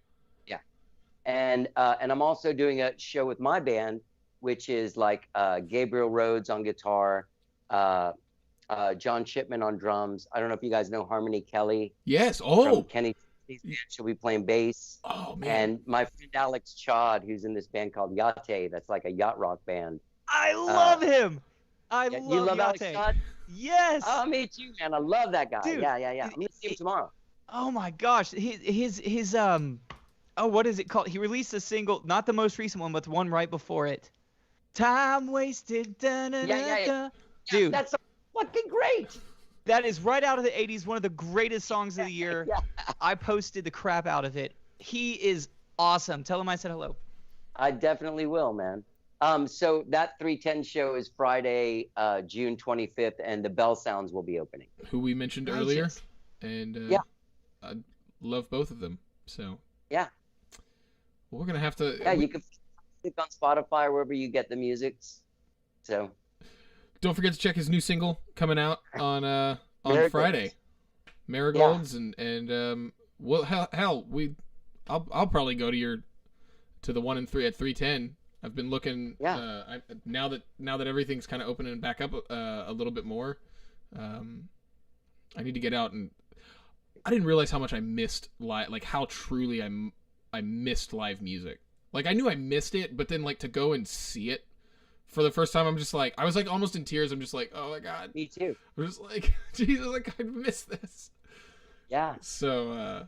And I'm also doing a show with my band, which is like Gabriel Rhodes on guitar, John Shipman on drums. I don't know if you guys know Harmony Kelly. Yes. From Oh. Kenny. She'll be playing bass. Oh man. And my friend Alex Chod, who's in this band called Yate, that's like a yacht rock band. I love him. You love Alex Yate. Chod? Yes. Oh, me too, man. I love that guy. Dude, Yeah. I'm gonna see him tomorrow. Oh my gosh, his what is it called? He released a single, not the most recent one, but the one right before it. Time wasted. Yeah. Dude, That's fucking great. that is right out of the 80s, one of the greatest songs of the year. Yeah. I posted the crap out of it. He is awesome. Tell him I said hello. I definitely will, man. So that 310 show is Friday, June 25th, and the Bell Sounds will be opening. Who we mentioned Righteous. earlier, and Yeah. I love both of them. So Yeah. we're gonna have to. Yeah, you can click on Spotify or wherever you get the music. So Don't forget to check his new single coming out on Marigolds. Friday. Marigolds and well hell I'll probably go to the 1 and 3 at 310. I've been looking. Yeah. Now that everything's kind of opening back up a little bit more, I need to get out, and I didn't realize how much I missed how truly I missed live music. Like I knew I missed it, but then like to go and see it for the first time, I'm just like, I was like almost in tears. I'm just like, oh my God. Me too. I'm just like, Jesus, like I miss this. Yeah. So,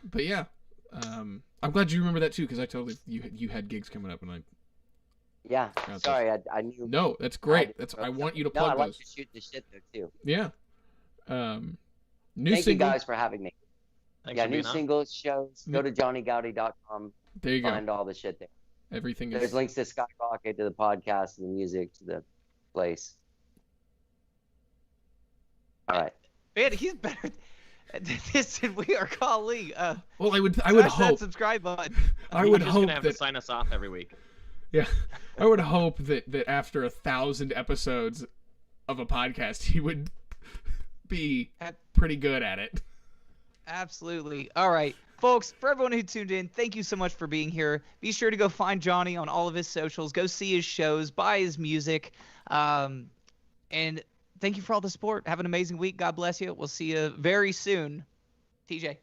but yeah, I'm glad you remember that too, because I totally you had gigs coming up, and I. Yeah. Got Sorry, I knew. No, that's great. I want you to No, plug I like those. to shoot the shit though too. Yeah. New Thank single. you guys for having me. Thanks Yeah, for new being on. singles, shows. Go to johnnygoudie.com. There you go. Find all the shit there. Everything There's is. links to Skyrocket, to the podcast, to the music, to the place. All right. Man, he's better at this than we are, golly. Well, I would Smash that hope. subscribe button. I would He's just hope gonna have to that. sign us off every week. Yeah, I would hope that after 1,000 episodes of a podcast, he would be pretty good at it. Absolutely. All right. Folks, for everyone who tuned in, thank you so much for being here. Be sure to go find Johnny on all of his socials. Go see his shows, buy his music. And thank you for all the support. Have an amazing week. God bless you. We'll see you very soon. TJ.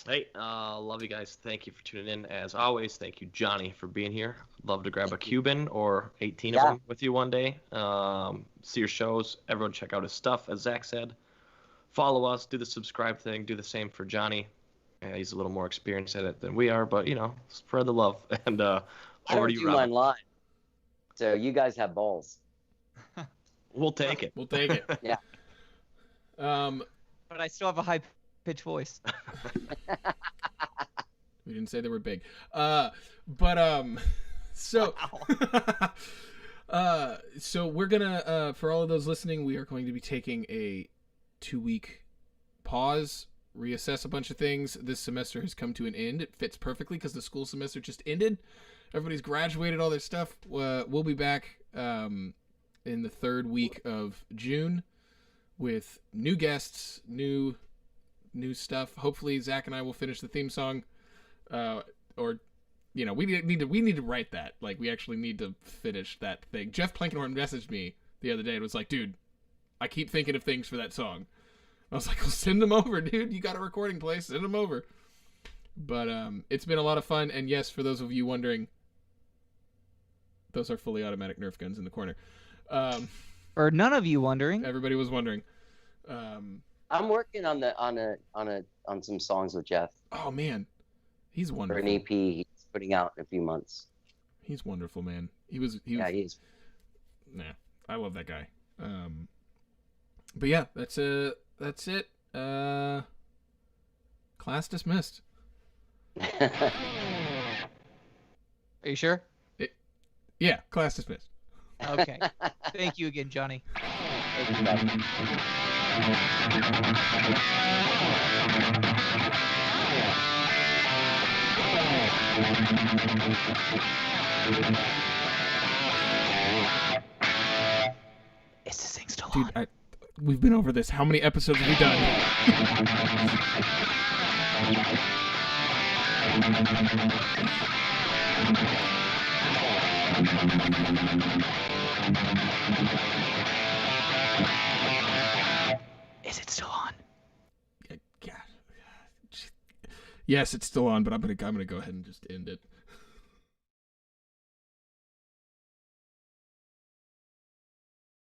Hey, love you guys. Thank you for tuning in. As always, thank you, Johnny, for being here. Love to grab a Cuban or 18 of them with you one day. See your shows. Everyone check out his stuff, as Zach said. Follow us. Do the subscribe thing. Do the same for Johnny. He's a little more experienced at it than we are, but, spread the love. And I over don't to you, do mine Rob. live. So you guys have balls. We'll take it. We'll take it. Yeah. But I still have a high-pitched voice. We didn't say they were big. So so we're gonna for all of those listening, we are going to be taking a 2-week pause, reassess a bunch of things. This semester has come to an end. It fits perfectly because the school semester just ended. Everybody's graduated all their stuff. We'll be back in the 3rd week of June with new guests, new stuff. Hopefully Zach and I will finish the theme song, or we need to write that. Like, we actually need to finish that thing. Jeff Plankenhorn messaged me the other day and was like, dude, I keep thinking of things for that song. I was like, well, send them over, dude. You got a recording place, send them over. But it's been a lot of fun, and yes, for those of you wondering, those are fully automatic Nerf guns in the corner. For none of you wondering. Everybody was wondering. I'm working on some songs with Jeff Oh man, he's for wonderful. an EP he's putting out in a few months. He's wonderful, man. He was. Yeah, he is. Nah, I love that guy. But yeah, that's it. Class dismissed. Are you sure? Yeah, class dismissed. Okay. Thank you again, Johnny. Thank you, guys. Is this thing still Dude, on? we've been over this. How many episodes have we done? Is it still on? Yeah. Yes, it's still on, but I'm gonna go ahead and just end it.